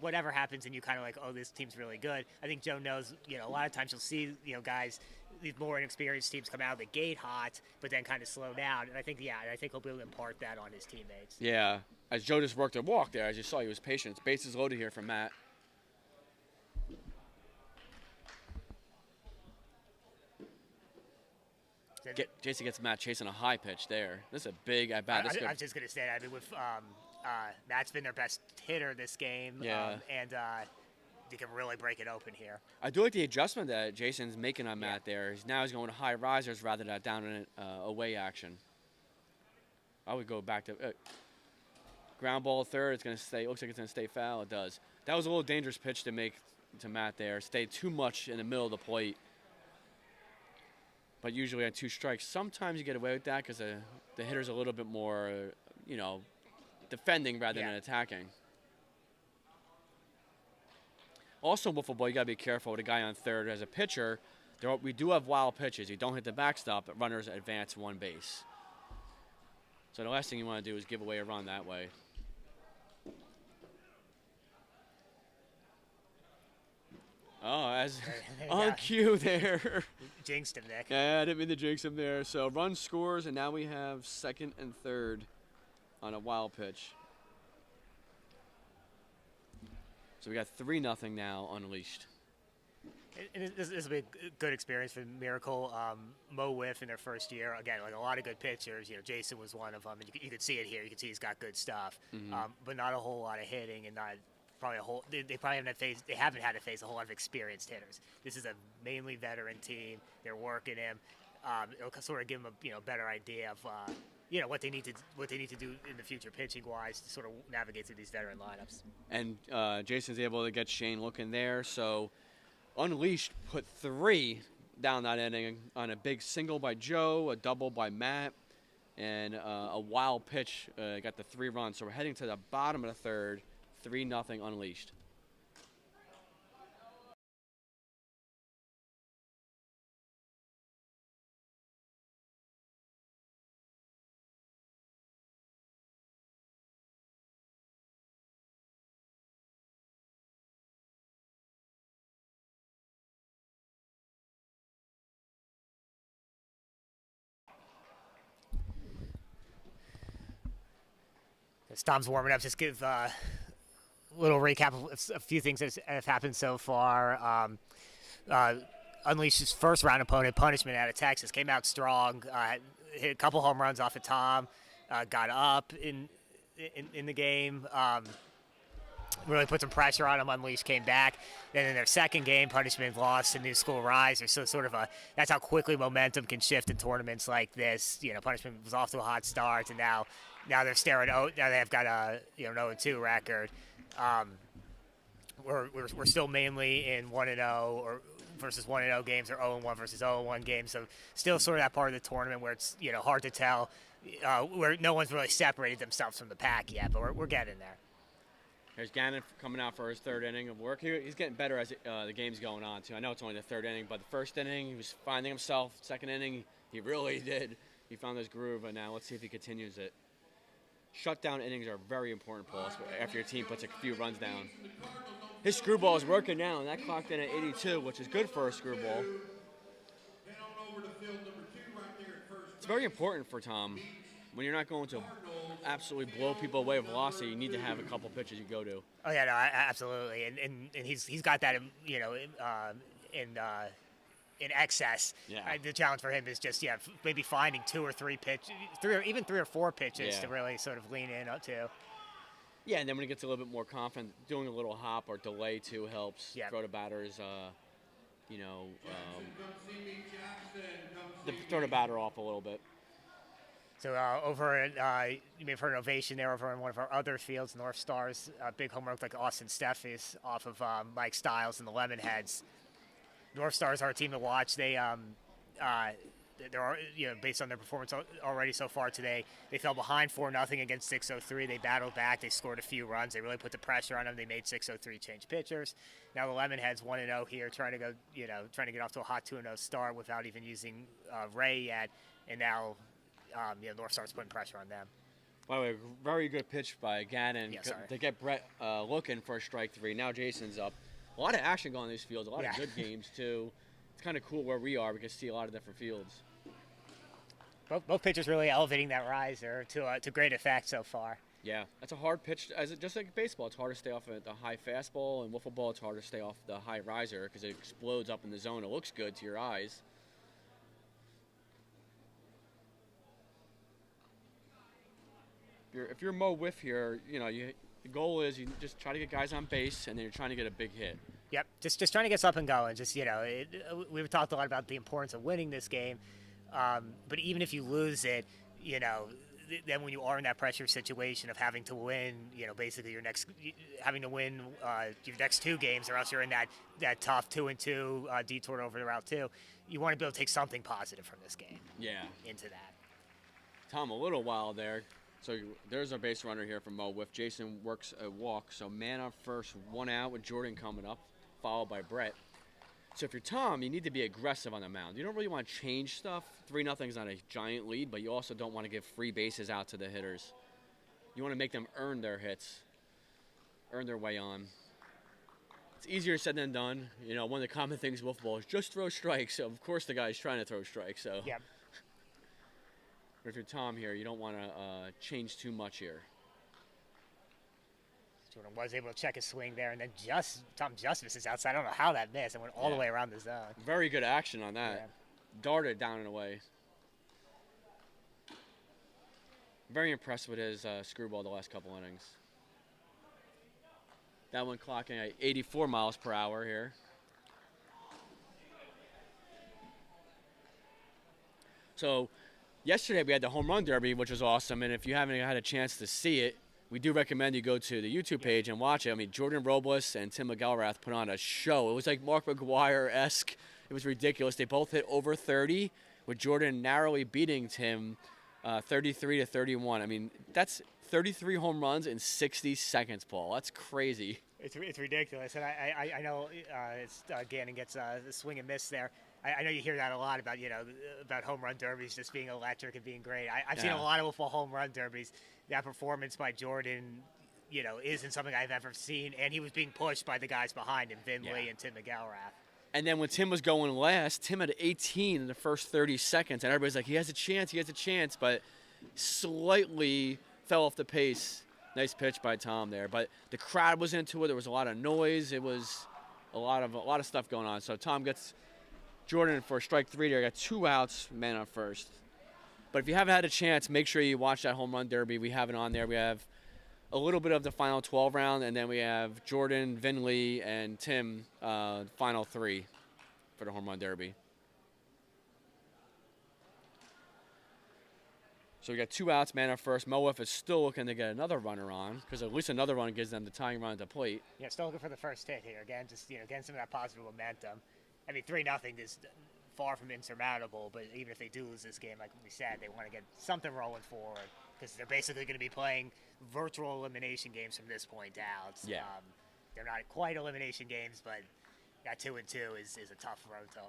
whatever happens and you kind of like, oh, this team's really good. I think Joe knows, a lot of times you'll see, guys, these more inexperienced teams come out of the gate hot, but then kind of slow down. And I think he'll be able to impart that on his teammates. Yeah, as Joe just worked a walk there, as you saw, he was patient. Bases loaded here from Matt. Jason gets Matt chasing a high pitch there. This is a big at bat. I was just going to say that. I mean, with Matt's been their best hitter this game. Yeah. And they can really break it open here. I do like the adjustment that Jason's making on Matt there. He's going to high risers rather than down in away action. I would go back to ground ball third. It's going to stay. Looks like it's going to stay foul. It does. That was a little dangerous pitch to make to Matt there. Stayed too much in the middle of the plate. But usually on 2 strikes, sometimes you get away with that because the hitter's a little bit more, defending rather than attacking. Also, wiffle ball, you got to be careful with a guy on third. As a pitcher, we do have wild pitches. You don't hit the backstop, but runners advance 1 base. So the last thing you want to do is give away a run that way. Oh, as on cue there. Jinxed him, Nick. Yeah, I didn't mean to jinx him there. So run scores, and now we have second and third on a wild pitch. So we got 3-0 now unleashed. This will be a good experience for Miracle. Mo Wiff in their first year. Again, like a lot of good pitchers. Jason was one of them, and you could see it here. You could see he's got good stuff, but not a whole lot of hitting, and not probably a whole. They probably haven't had to face a whole lot of experienced hitters. This is a mainly veteran team. They're working him. It'll sort of give them a better idea of what they need to do in the future pitching wise to sort of navigate through these veteran lineups. And Jason's able to get Shane looking there. So Unleashed put 3 down that inning on a big single by Joe, a double by Matt, and a wild pitch got the 3 runs. So we're heading to the bottom of the third, 3-0 Unleashed. As Tom's warming up, just give a little recap of a few things that have happened so far. Unleashed's first round opponent, Punishment out of Texas, came out strong, hit a couple home runs off of Tom, got up in the game, really put some pressure on him. Unleashed came back. Then in their second game, Punishment lost to New School Risers. So sort of that's how quickly momentum can shift in tournaments like this. Punishment was off to a hot start, and now they're staring. Now they've got a 0-2 record. We're still mainly in 1-0 or versus 1-0 games, or 0-1 versus 0-1 games. So still sort of that part of the tournament where it's hard to tell, where no one's really separated themselves from the pack yet. But we're getting there. There's Gannon coming out for his 3rd inning of work. He's getting better as the game's going on too. I know it's only the 3rd inning, but the 1st inning he was finding himself. 2nd inning he really did. He found his groove, and now let's see if he continues it. Shutdown innings are very important, Paul, after your team puts a few runs down. His screwball is working now, and that clocked in at 82, which is good for a screwball. It's very important for Tom. When you're not going to absolutely blow people away with velocity, you need to have a couple pitches you go to. Oh yeah, no, absolutely, and he's got that, in excess. Yeah. The challenge for him is just maybe finding 2 or 3 pitches, 3 or 4 pitches to really sort of lean in to. Yeah, and then when he gets a little bit more confident, doing a little hop or delay too helps. Yeah. Throw the batters, throw the batter off a little bit. So over at, you may have heard an ovation there over in one of our other fields, North Stars. Big home run like Austin Steffes off of Mike Stiles and the Lemonheads. North Stars are a team to watch. They're based on their performance already so far today. They fell behind 4-0 against 603. They battled back. They scored a few runs. They really put the pressure on them. They made 603 change pitchers. Now the Lemonheads 1-0 here, trying to get off to a hot 2-0 start without even using Ray yet. And now, North Star's putting pressure on them. By the way, very good pitch by Gannon to get Brett looking for a strike three. Now Jason's up. A lot of action going on in these fields. A lot of good games too. It's kind of cool where we are. We can see a lot of different fields. Both pitchers really elevating that riser to great effect so far. Yeah, that's a hard pitch. Just like baseball, it's hard to stay off of the high fastball, and wiffle ball, it's hard to stay off the high riser because it explodes up in the zone. It looks good to your eyes. If you're Mo Wiff here, the goal is you just try to get guys on base, and then you're trying to get a big hit. Yep, just trying to get something going. We've talked a lot about the importance of winning this game, but even if you lose it, then when you are in that pressure situation of having to win, basically having to win your next two games, or else you're in that tough 2-2 detour over the Route 2. You want to be able to take something positive from this game. Yeah. Into that. Tom, a little while there. So there's our base runner here from Mo Wiff. Jason works a walk. So man on first, 1 out with Jordan coming up, followed by Brett. So if you're Tom, you need to be aggressive on the mound. You don't really want to change stuff. 3-0 is not a giant lead, but you also don't want to give free bases out to the hitters. You want to make them earn their hits, earn their way on. It's easier said than done. One of the common things with ball is just throw strikes. So of course the guy's trying to throw strikes. So. Yep. But if you're Tom here, you don't want to change too much here. Jordan was able to check his swing there, and then Tom just misses outside. I don't know how that missed. It went all the way around the zone. Very good action on that. Yeah. Darted down and away. Very impressed with his screwball the last couple innings. That one clocking at 84 miles per hour here. So yesterday we had the home run derby, which was awesome, and if you haven't had a chance to see it, we do recommend you go to the YouTube page and watch it. I mean, Jordan Robles and Tim McElrath put on a show. It was like Mark McGuire-esque. It was ridiculous. They both hit over 30, with Jordan narrowly beating Tim 33-31. I mean, that's 33 home runs in 60 seconds, Paul. That's crazy. It's ridiculous, and I know Gannon gets the swing and miss there. I know you hear that a lot about about home run derbies just being electric and being great. I've seen a lot of football home run derbies. That performance by Jordan, isn't something I've ever seen, and he was being pushed by the guys behind him, Vin Lee and Tim McElrath. And then when Tim was going last, Tim had 18 in the first 30 seconds, and everybody's like, he has a chance, but slightly fell off the pace. Nice pitch by Tom there, but the crowd was into it. There was a lot of noise. It was a lot of stuff going on. So Tom gets Jordan for strike 3 there. Got 2 outs, man on first. But if you haven't had a chance, make sure you watch that home run derby. We have it on there. We have a little bit of the final 12 round, and then we have Jordan, Vin Lee, and Tim, final 3 for the home run derby. So we got 2 outs, man on first. Mo Wiff is still looking to get another runner on, because at least another run gives them the tying run at the plate. Yeah, still looking for the first hit here. Again, just getting some of that positive momentum. I mean, 3-0 is far from insurmountable, but even if they do lose this game, like we said, they want to get something rolling forward, because they're basically going to be playing virtual elimination games from this point out. Yeah. They're not quite elimination games, but that 2-2 is a tough road to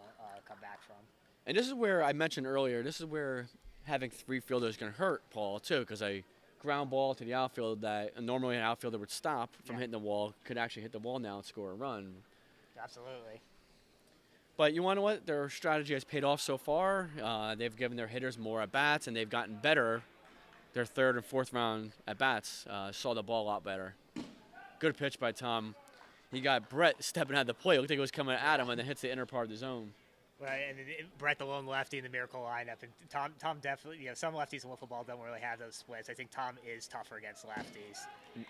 come back from. And this is where I mentioned earlier, this is where having 3 fielders can hurt, Paul, too, because a ground ball to the outfield that normally an outfielder would stop from hitting the wall could actually hit the wall now and score a run. Absolutely. But you want to know what? Their strategy has paid off so far. They've given their hitters more at-bats, and they've gotten better. Their 3rd and 4th round at-bats saw the ball a lot better. Good pitch by Tom. He got Brett stepping out of the plate. It looked like it was coming at him, and then hits the inner part of the zone. Well, and Brett, the lone lefty in the miracle lineup, and Tom definitely, some lefties in wiffle ball don't really have those splits. I think Tom is tougher against lefties.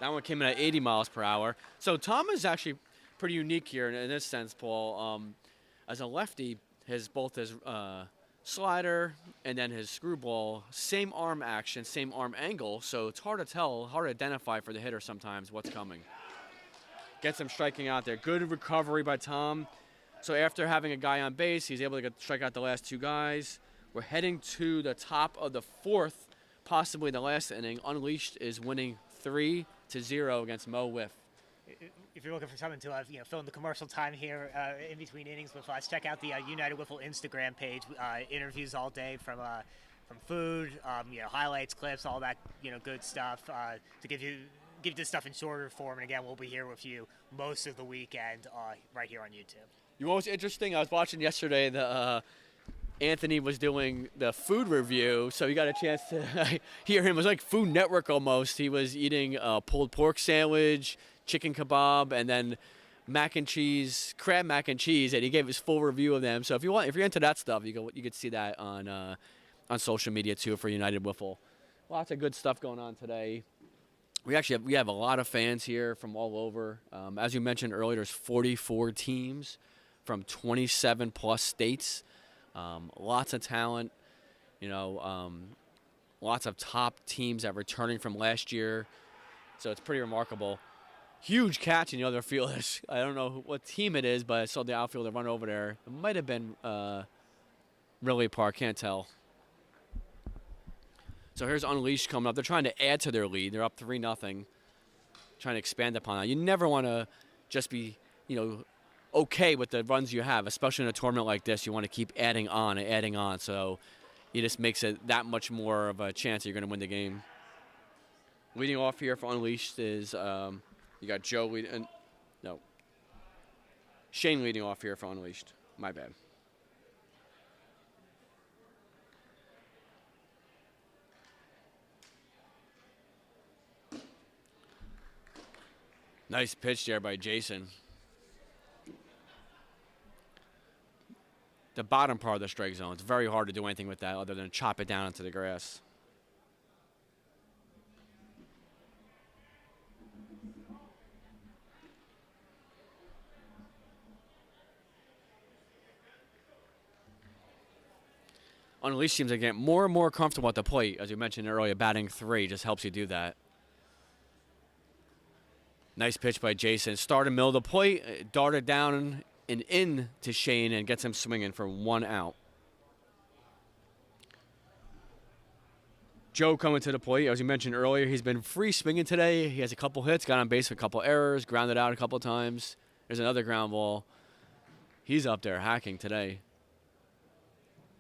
That one came in at 80 miles per hour. So Tom is actually pretty unique here in this sense, Paul. As a lefty, both his slider, and then his screwball. Same arm action, same arm angle, so it's hard to tell, hard to identify for the hitter sometimes what's coming. Gets him striking out there. Good recovery by Tom. So after having a guy on base, he's able to strike out the last two guys. We're heading to the top of the fourth, possibly the last inning. Unleashed is winning 3-0 against Mo Wiff. If you're looking for something to fill in the commercial time here in between innings with us, check out the United Wiffle Instagram page. Interviews all day from food, highlights, clips, all that good stuff to give you this stuff in shorter form. And again, we'll be here with you most of the weekend right here on YouTube. You know what's interesting? I was watching yesterday the Anthony was doing the food review, so you got a chance to hear him. It was like Food Network almost. He was eating a pulled pork sandwich, chicken kebab, and then crab mac and cheese, and he gave his full review of them. So if you're into that stuff, you could see that on social media too for United Wiffle. Lots of good stuff going on today. We have a lot of fans here from all over. As you mentioned earlier, there's 44 teams from 27 plus states. Lots of talent, lots of top teams that are returning from last year. So it's pretty remarkable. Huge catch in the other field. I don't know what team it is, but I saw the outfielder run over there. It might have been Ridley Park, can't tell. So here's Unleashed coming up. They're trying to add to their lead. They're up 3-0, trying to expand upon that. You never want to just be, okay with the runs you have, especially in a tournament like this. You want to keep adding on and adding on. So it just makes it that much more of a chance that you're going to win the game. Leading off here for Unleashed is you got Joe Shane leading off here for Unleashed. My bad. Nice pitch there by Jason. The bottom part of the strike zone. It's very hard to do anything with that other than chop it down into the grass. Unleashed seems to get more and more comfortable at the plate. As you mentioned earlier, batting 3 just helps you do that. Nice pitch by Jason. Started middle of the plate, darted down and in to Shane and gets him swinging for 1 out. Joe coming to the plate. As you mentioned earlier, he's been free swinging today. He has a couple hits, got on base with a couple errors, grounded out a couple times. There's another ground ball. He's up there hacking today.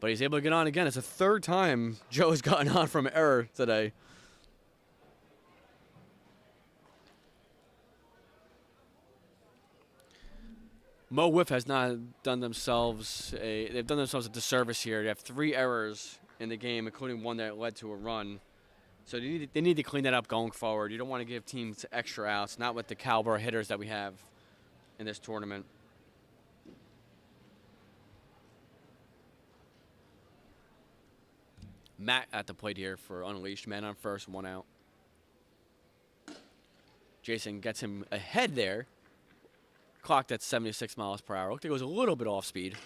But he's able to get on again. It's the third time Joe's gotten on from error today. Mo Wiff has not done themselves they've done themselves a disservice here. They have 3 errors in the game, including one that led to a run. So they need to clean that up going forward. You don't want to give teams extra outs, not with the caliber of hitters that we have in this tournament. Matt at the plate here for Unleashed. Man on first, 1 out. Jason gets him ahead there. Clocked at 76 miles per hour. Looked like it was a little bit off speed.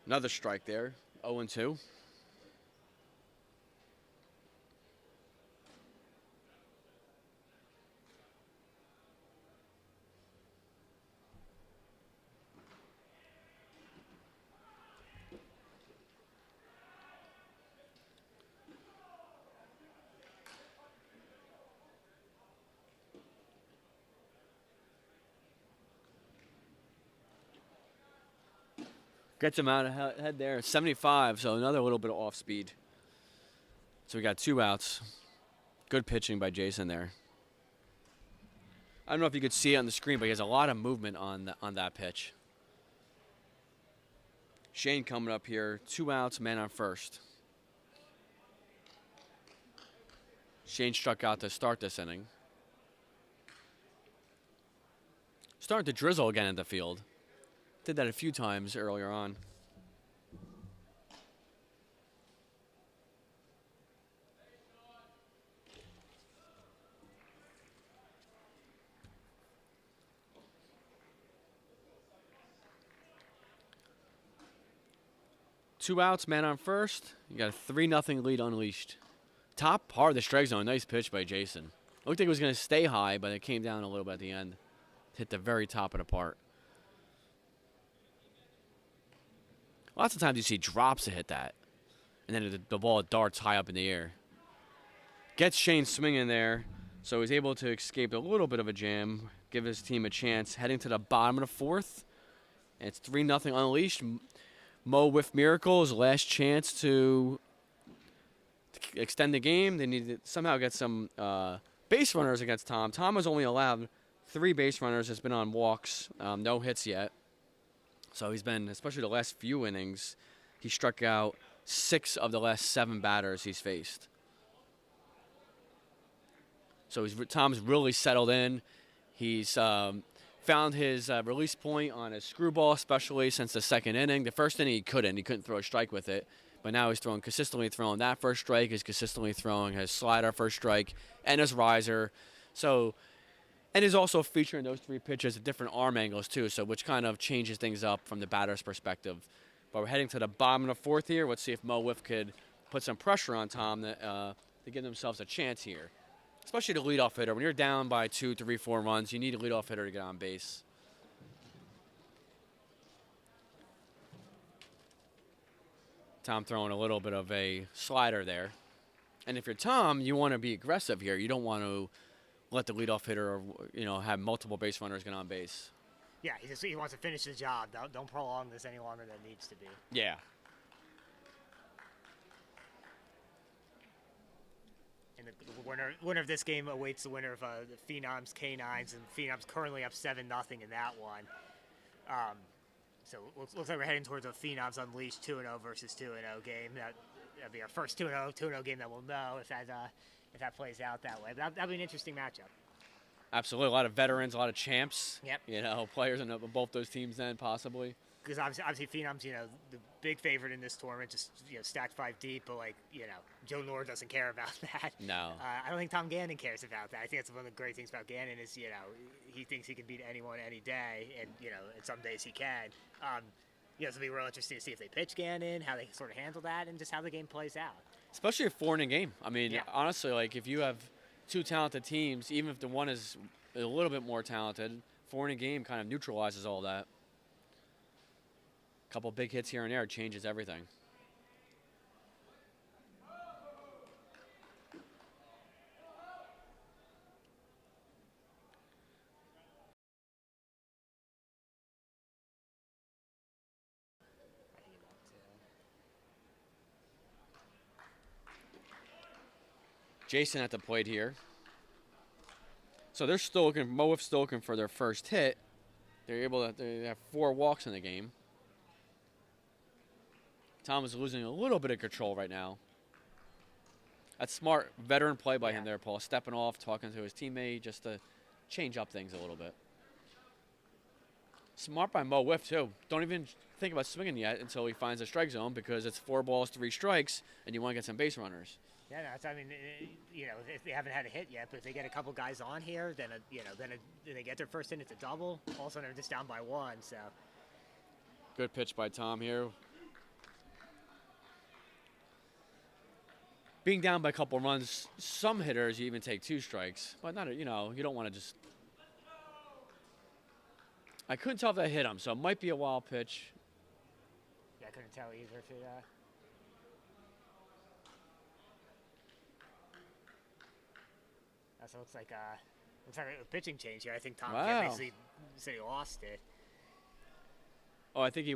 Another strike there. 0-2. Gets him out ahead there, 75, so another little bit of off speed. So we got 2 outs. Good pitching by Jason there. I don't know if you could see it on the screen, but he has a lot of movement on that pitch. Shane coming up here, 2 outs, man on first. Shane struck out to start this inning. Starting to drizzle again in the field. Did that a few times earlier on. 2 outs, man on first. You got a 3-0 lead unleashed. Top part of the strike zone. Nice pitch by Jason. Looked like it was going to stay high, but it came down a little bit at the end. Hit the very top of the part. Lots of times you see drops to hit that. And then the ball darts high up in the air. Gets Shane swinging there, so he's able to escape a little bit of a jam, give his team a chance. Heading to the bottom of the fourth. And it's 3-0 unleashed. Mo Wiff Miracle's last chance to extend the game. They need to somehow get some base runners against Tom. Tom has only allowed 3 base runners, has been on walks, no hits yet. So he's been, especially the last few innings, he struck out 6 of the last 7 batters he's faced. So Tom's really settled in. He's found his release point on his screwball, especially since the second inning. The first inning he couldn't throw a strike with it. But now he's consistently throwing that first strike. He's consistently throwing his slider first strike and his riser. So, and he's also featuring those 3 pitches at different arm angles too, so which kind of changes things up from the batter's perspective. But we're heading to the bottom of the fourth here. Let's see if Mo Wiff could put some pressure on Tom to give themselves a chance here. Especially the leadoff hitter. When you're down by 2, 3, 4 runs, you need a leadoff hitter to get on base. Tom throwing a little bit of a slider there. And if you're Tom, you want to be aggressive here. You don't want to let the leadoff hitter, have multiple base runners get on base. Yeah, he wants to finish the job. Don't prolong this any longer than it needs to be. Yeah. And the winner of this game awaits the winner of the Phenoms K9s, and Phenoms currently up 7-0 in that one. So looks like we're heading towards a Phenoms Unleashed 2-0 versus 2-0 game. That'll be our first 2-0 game that we'll know if that plays out that way. But that'll be an interesting matchup. Absolutely. A lot of veterans, a lot of champs. Yep. Players in both those teams then, possibly. Because obviously Phenoms, the big favorite in this tournament, just, stacked 5 deep, but, Joe Nord doesn't care about that. No. I don't think Tom Gannon cares about that. I think that's one of the great things about Gannon is, he thinks he can beat anyone any day, and, and some days he can. So it'll be real interesting to see if they pitch Gannon, how they sort of handle that, and just how the game plays out. Especially a 4-inning game. I mean, Yeah. honestly, if you have 2 talented teams, even if the one is a little bit more talented, 4-inning game kind of neutralizes all that. A couple big hits here and there changes everything. Jason at the plate here. So they're still looking, Mo Wiff's still looking for their first hit. They have 4 walks in the game. Tom is losing a little bit of control right now. That's smart veteran play by him there, Paul. Stepping off, talking to his teammate just to change up things a little bit. Smart by Mo Wiff, too. Don't even think about swinging yet until he finds a strike zone because it's 4 balls, 3 strikes, and you want to get some base runners. Yeah, if they haven't had a hit yet, but if they get a couple guys on here, then they get their first hit, it's a double. All of a sudden, they're just down by 1, so. Good pitch by Tom here. Being down by a couple runs, some hitters you even take 2 strikes, but not, you don't want to just. I couldn't tell if that hit him, so it might be a wild pitch. Yeah, I couldn't tell either if it. So it looks like a pitching change here. I think Tom basically said he lost it. Oh, I think he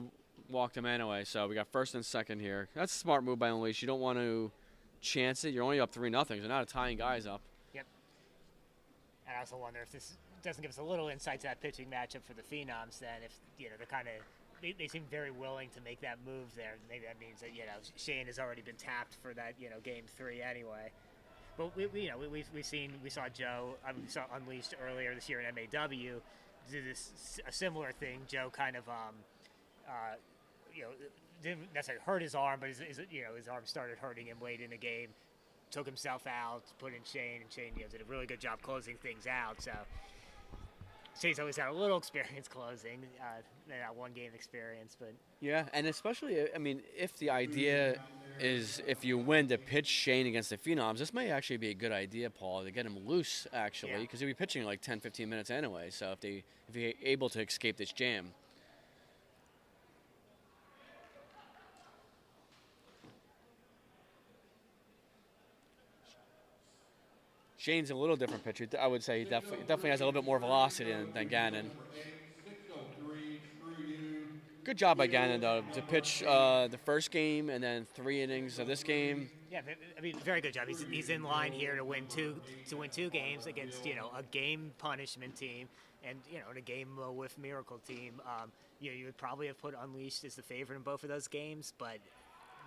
walked him anyway. So we got first and second here. That's a smart move by Unleash. You don't want to chance it. You're only up 3-0, so not tying guys up. Yep. And I also wonder if this doesn't give us a little insight to that pitching matchup for the Phenoms. Then, if they're kind of they seem very willing to make that move there. Maybe that means that Shane has already been tapped for that game 3 anyway. But we saw Joe. We saw Unleashed earlier this year in MAW do a similar thing. Joe kind of didn't necessarily hurt his arm, but his arm started hurting him late in the game. Took himself out, put in Shane, and Shane did a really good job closing things out. So Shane's always got a little experience closing, that one game experience, but Yeah, and especially, I mean, if the idea is if you win to pitch Shane against the Phenoms, this may actually be a good idea, Paul, to get him loose, actually, Yeah. because he'll be pitching like 10, 15 minutes anyway. So if you're able to escape this jam. Shane's a little different pitcher. I would say he definitely has a little bit more velocity than Gannon. 603, screw you. Good job by Gannon, though, to pitch the first game and then 3 innings of this game. yeah, I mean, very good job. He's in line here to win two games against a game punishment team, and in a game with miracle team. You would probably have put Unleashed as the favorite in both of those games, but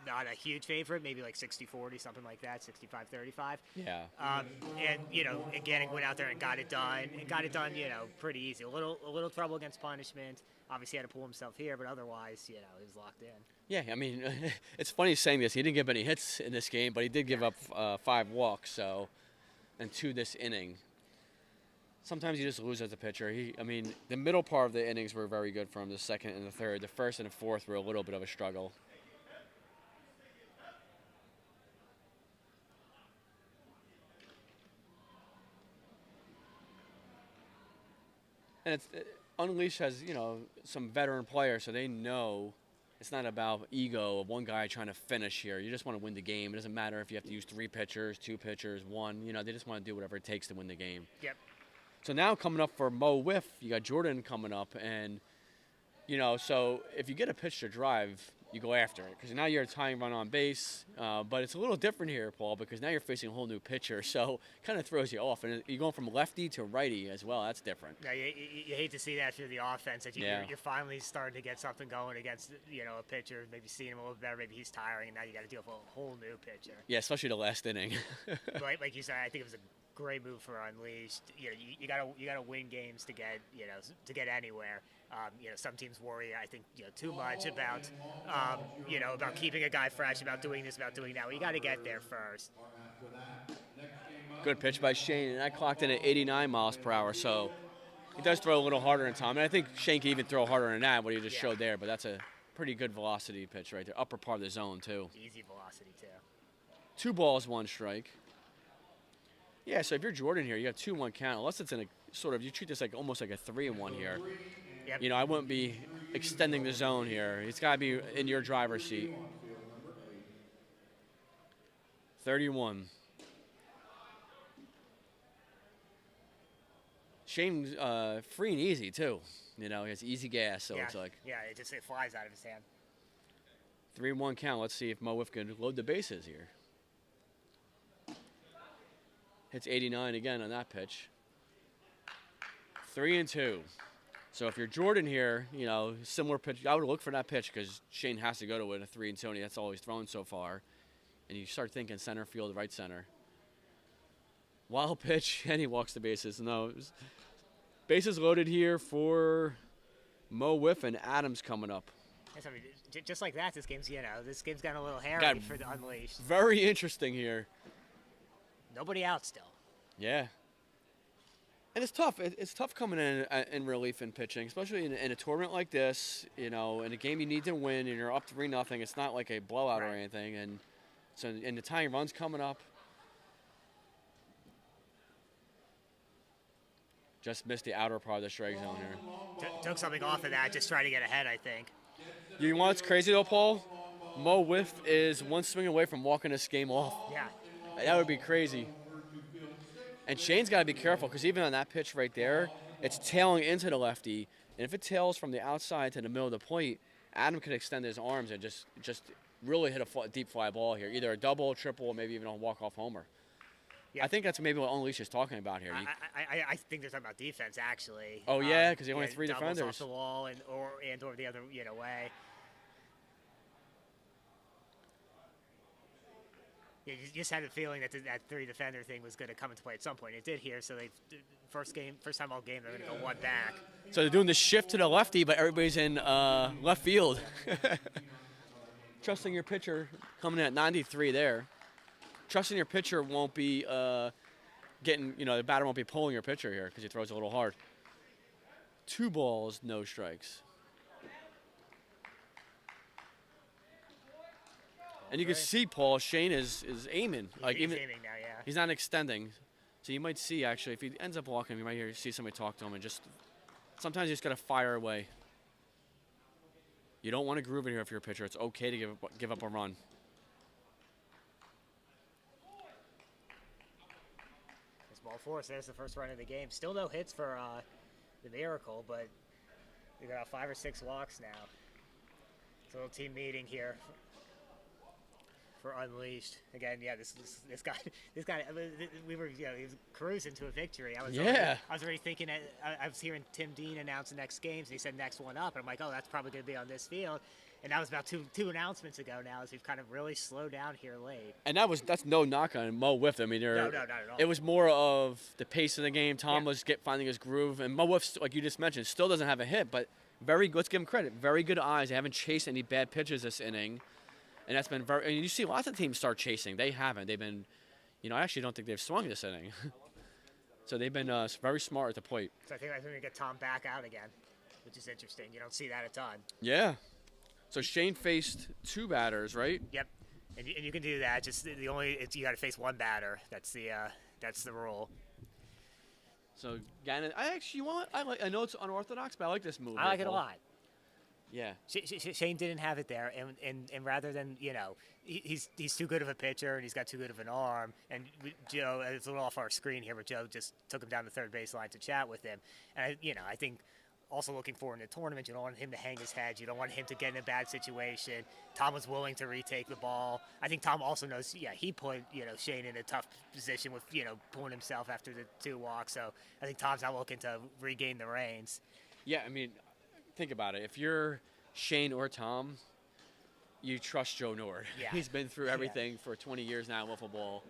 not a huge favorite, maybe like 60-40, something like that, 65-35. Yeah. And Gannon went out there and got it done, pretty easy. A little trouble against punishment. Obviously, had to pull himself here, but otherwise, he was locked in. Yeah, I mean, it's funny saying this. He didn't give any hits in this game, but he did give up 5 walks, and 2 this inning. Sometimes you just lose as a pitcher. The middle part of the innings were very good for him, the second and the third. The first and the fourth were a little bit of a struggle. And Unleashed has, some veteran players, so they know it's not about ego of one guy trying to finish here. You just want to win the game. It doesn't matter if you have to use 3 pitchers, 2 pitchers, 1. They just want to do whatever it takes to win the game. Yep. So now coming up for Mo Wiff, you got Jordan coming up, and so if you get a pitch to drive, you go after it because now you're a tying run on base. But it's a little different here, Paul, because now you're facing a whole new pitcher, so kind of throws you off. And you're going from lefty to righty as well. That's different. Yeah, you hate to see that through the offense. That you're finally starting to get something going against a pitcher. Maybe seeing him a little better. Maybe he's tiring, and now you got to deal with a whole new pitcher. Yeah, especially the last inning. like you said, I think it was a great move for Unleashed. You gotta win games to get anywhere. Some teams worry, I think, too much about about keeping a guy fresh, about doing this, about doing that. Well, you got to get there first. Good pitch by Shane, and that clocked in at 89 miles per hour. So he does throw a little harder in time, and I think Shane can even throw harder than that, what he just showed there. But that's a pretty good velocity pitch right there, upper part of the zone too. Easy velocity too. 2 balls, 1 strike. Yeah, so if you're Jordan here, you got 2-1 count. Unless it's in a you treat this like almost like a 3-1 here. Yep. I wouldn't be extending the zone here. It's got to be in your driver's seat. 31. Shane's free and easy too. He has easy gas, so it's like. Yeah, it flies out of his hand. 3-1 count. Let's see if Mo Wiff can load the bases here. Hits 89 again on that pitch. 3-2. So if you're Jordan here, similar pitch, I would look for that pitch because Shane has to go to it, a 3-2. That's all he's thrown so far. And you start thinking center field, right center. Wild pitch, and he walks the bases. No, bases loaded here for Mo Wiff, and Adams coming up. Just like that, this game's gotten a little hairy for the Unleashed. Very interesting here. Nobody out still. Yeah. And it's tough. It's tough coming in relief and pitching, especially in a tournament like this. In a game you need to win, and you're up 3-0. It's not like a blowout or anything. And so, the tying run's coming up. Just missed the outer part of the strike zone here. Took something off of that, just trying to get ahead, I think. You know what's crazy though, Paul? Mo Wiff is 1 swing away from walking this game off. Yeah. That would be crazy. And Shane's got to be careful because even on that pitch right there, it's tailing into the lefty. And if it tails from the outside to the middle of the plate, Adam could extend his arms and just really hit a deep fly ball here. Either a double, triple, or maybe even a walk-off homer. Yeah. I think that's maybe what Unleashed is talking about here. I think they're talking about defense, actually. Oh, yeah, because they only have 3 defenders. Off the wall and or the other way. Yeah, you just had a feeling that that 3 defender thing was going to come into play at some point. It did here, so first time all game, they're going to go 1 back. So they're doing the shift to the lefty, but everybody's in left field. Trusting your pitcher coming in at 93 there. Trusting your pitcher won't be the batter won't be pulling your pitcher here because he throws a little hard. 2 balls, no strikes. And you can see Paul Shane is aiming. He's aiming now, yeah. He's not extending. So you might see, actually, if he ends up walking, you might see somebody talk to him and just sometimes you just got to fire away. You don't want to groove it here if you're a pitcher. It's okay to give up a run. It's ball 4, so there's the first run of the game. Still no hits for the Miracle, but we got 5 or 6 walks now. It's a little team meeting here for Unleashed. Again, yeah, this guy, I mean, we were, he was cruising to a victory. I was already thinking, I was hearing Tim Dean announce the next games, and he said next one up, and I'm like, oh, that's probably going to be on this field. And that was about two announcements ago now, as we've kind of really slowed down here late. And that's no knock on Mo Wiff. I mean, no, not at all. It was more of the pace of the game. Tom was finding his groove, and Mo Wiff, like you just mentioned, still doesn't have a hit, but let's give him credit. Very good eyes. They haven't chased any bad pitches this inning. And that's been and you see lots of teams start chasing. They haven't. They've been, I actually don't think they've swung this inning. So they've been very smart at the plate. So I think we're going to get Tom back out again, which is interesting. You don't see that a ton. Yeah. So Shane faced 2 batters, right? Yep. And you can do that. Just you got to face 1 batter. That's the rule. So Gannon, I know it's unorthodox, but I like this move. I like it a lot. Yeah. Shane didn't have it there, and rather than, he's too good of a pitcher and he's got too good of an arm, and Joe, it's a little off our screen here, but Joe just took him down the third baseline to chat with him. And, I think also looking forward in the tournament, you don't want him to hang his head. You don't want him to get in a bad situation. Tom was willing to retake the ball. I think Tom also knows, he put, Shane in a tough position with, pulling himself after the 2 walks. So I think Tom's not looking to regain the reins. Yeah, I mean, think about it. If you're Shane or Tom, you trust Joe Nord. Yeah. He's been through everything for 20 years now in wiffle ball,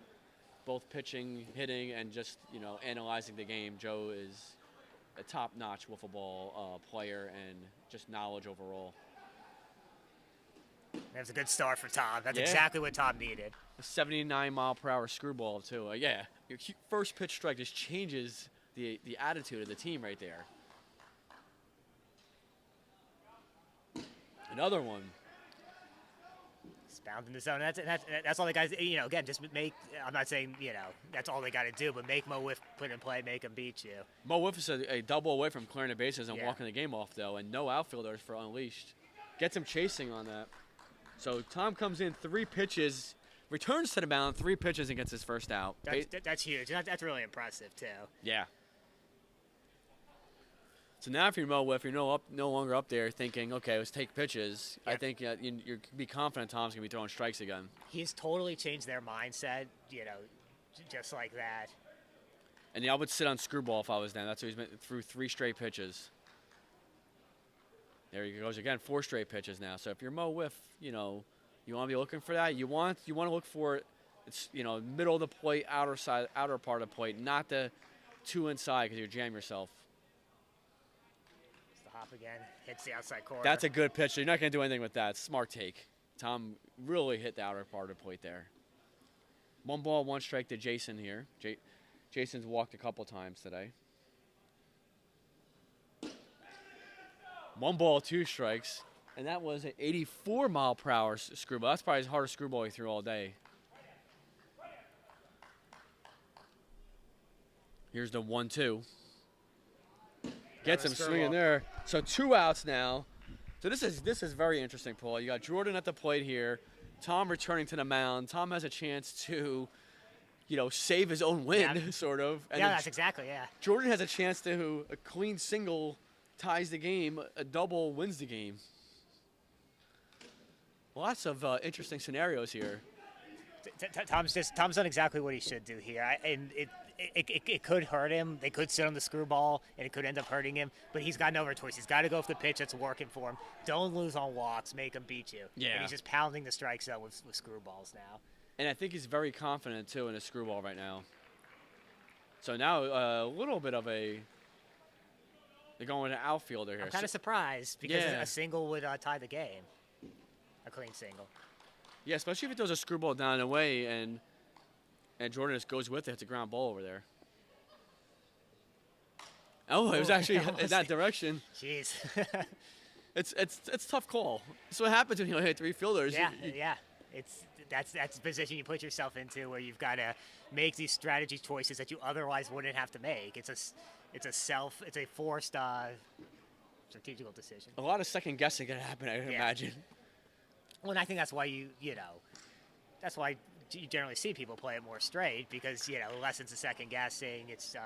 both pitching, hitting, and just, analyzing the game. Joe is a top-notch wiffle ball player and just knowledge overall. That's a good start for Tom. That's exactly what Tom needed. A 79-mile-per-hour screwball, too. Your first pitch strike just changes the attitude of the team right there. Another one. It's bound in the zone. That's all the guys, again, just make, I'm not saying, that's all they got to do, but make Mo Wiff put in play, make him beat you. Mo Wiff is a double away from clearing the bases and walking the game off, though, and no outfielders for Unleashed. Gets him chasing on that. So Tom comes in 3 pitches, returns to the mound, 3 pitches, and gets his first out. That's huge. That's really impressive, too. Yeah. So now if you're Mo Wiff, you're no longer up there thinking, okay, let's take pitches. Yeah. I think you be confident Tom's going to be throwing strikes again. He's totally changed their mindset, just like that. And I would sit on screwball if I was them. That's what he's been through 3 straight pitches. There he goes again, 4 straight pitches now. So if you're Mo Wiff, you want to be looking for that. You want to look for it. It's middle of the plate, outer part of the plate, not the 2 inside because you jam yourself. Hop again, hits the outside corner. That's a good pitch. You're not going to do anything with that. Smart take. Tom really hit the outer part of the plate there. 1 ball, 1 strike to Jason here. Jason's walked a couple times today. 1 ball, 2 strikes. And that was an 84-mile-per-hour screwball. That's probably his hardest screwball he threw all day. Here's the 1-2. Gets him swinging there. So 2 outs now. So this is very interesting, Paul. You got Jordan at the plate here. Tom returning to the mound. Tom has a chance to, save his own win, sort of. And that's exactly, yeah. Jordan has a chance to, a clean single ties the game. A double wins the game. Lots of interesting scenarios here. Tom's done exactly what he should do here. It could hurt him. They could sit on the screwball, and it could end up hurting him. But he's got no other choice. He's got to go for the pitch that's working for him. Don't lose on walks. Make him beat you. Yeah. And he's just pounding the strike zone with screwballs now. And I think he's very confident, too, in his screwball right now. So now a little bit of they're going to outfielder here. I'm kind of surprised because a single would tie the game. A clean single. Yeah, especially if it throws a screwball down the way and Jordan just goes with it. It's a ground ball over there. Oh, it was Oh, actually almost. in that direction. Jeez. It's tough call. That's what happens when you hit 3 fielders. Yeah, You- yeah. That's the position you put yourself into where you've got to make these strategy choices that you otherwise wouldn't have to make. It's a forced strategical decision. a lot of second guessing can happen, I can imagine. Well, and I think that's why that's why you generally see people play it more straight because lessens the second guessing. It's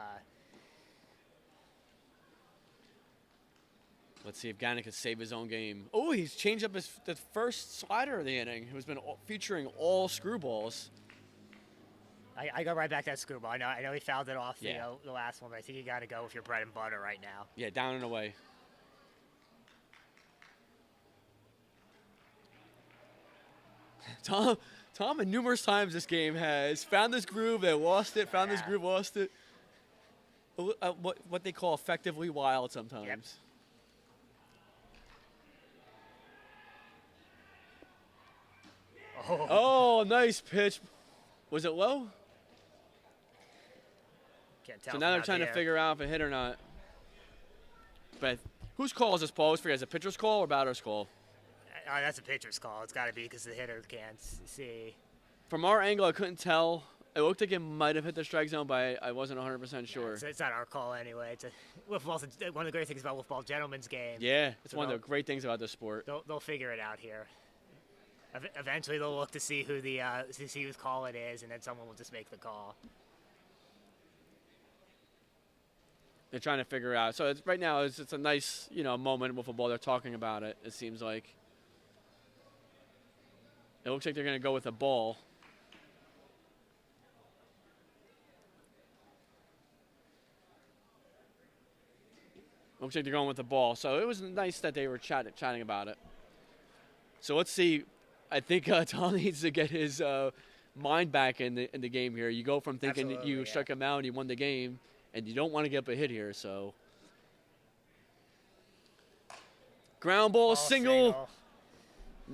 Let's see if Gannon can save his own game. Oh, he's changed up the first slider of the inning, who's been featuring all screwballs. I go right back to that screwball. I know he fouled it off Yeah. the last one, but I think you got to go with your bread and butter right now. Yeah, down and away. Tom, in numerous times this game has found this groove, they lost it, found this Yeah. groove, lost it. What they call effectively wild sometimes. Yep. Oh, nice pitch. Was it low? Can't tell. So from now they're out trying to there. figure out if it hit or not. But whose call is this, Paul? I always forget. Is it pitcher's call or batter's call? That's a pitcher's call. It's got to be because the hitter can't see. From our angle, I couldn't tell. It looked like it might have hit the strike zone, but I wasn't 100% sure. It's not our call anyway. It's wiffle ball's one of the great things about wiffle ball gentlemen's game. Yeah, it's So one of the great things about this sport. They'll figure it out here. Eventually, they'll look to see who whose call it is, and then someone will just make the call. They're trying to figure out. So right now, it's a nice moment with football. They're talking about it. It seems like. It looks like they're going to go with a ball. Looks like they're going with the ball. So it was nice that they were chatting about it. So let's see. I think Tom needs to get his mind back in the game here. You go from thinking that you Absolutely, struck him out and you won the game, and you don't want to get up a hit here. So ground ball, single.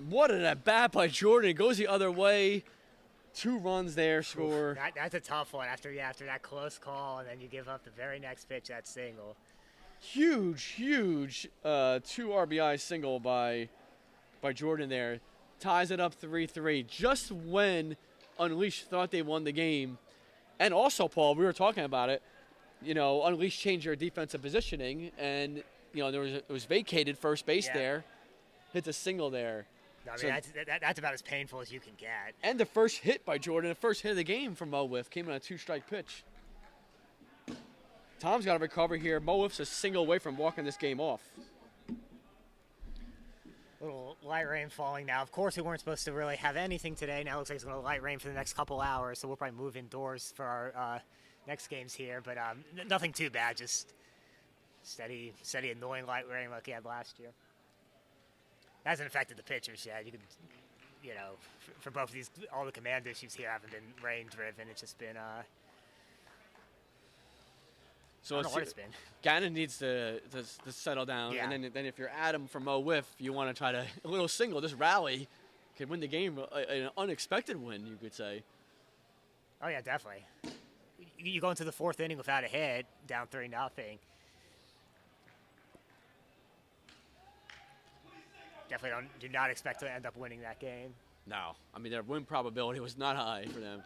What an at bat by Jordan. It goes the other way. 2 runs there, score. That's a tough one after that close call, and then you give up the very next pitch, that single. Huge 2 RBI single by Jordan there. Ties it up 3-3 just when Unleashed thought they won the game. And also, Paul, we were talking about it. Unleashed changed their defensive positioning, and it was vacated first base there. Hits a single there. I mean, that's about as painful as you can get. And the first hit by Jordan, the first hit of the game from Wiff, came on a 2-strike pitch. Tom's got to recover here. Wiff's a single away from walking this game off. Little light rain falling now. Of course, we weren't supposed to really have anything today. Now it looks like it's going to light rain for the next couple hours, so we'll probably move indoors for our next games here. But nothing too bad, just steady, annoying light rain like we had last year. Hasn't affected the pitchers yet. You could, for both of these, all the command issues here haven't been rain driven. It's just been, So I don't know what it's been. Gannon needs to settle down, Yeah. and then if you're Adam from Wiff, you want to try to a little single, just rally, could win the game, an unexpected win, you could say. Oh yeah, definitely. You go into the 4th inning without a hit, down 3-0. Definitely do not expect to end up winning that game. No, I mean their win probability was not high for them.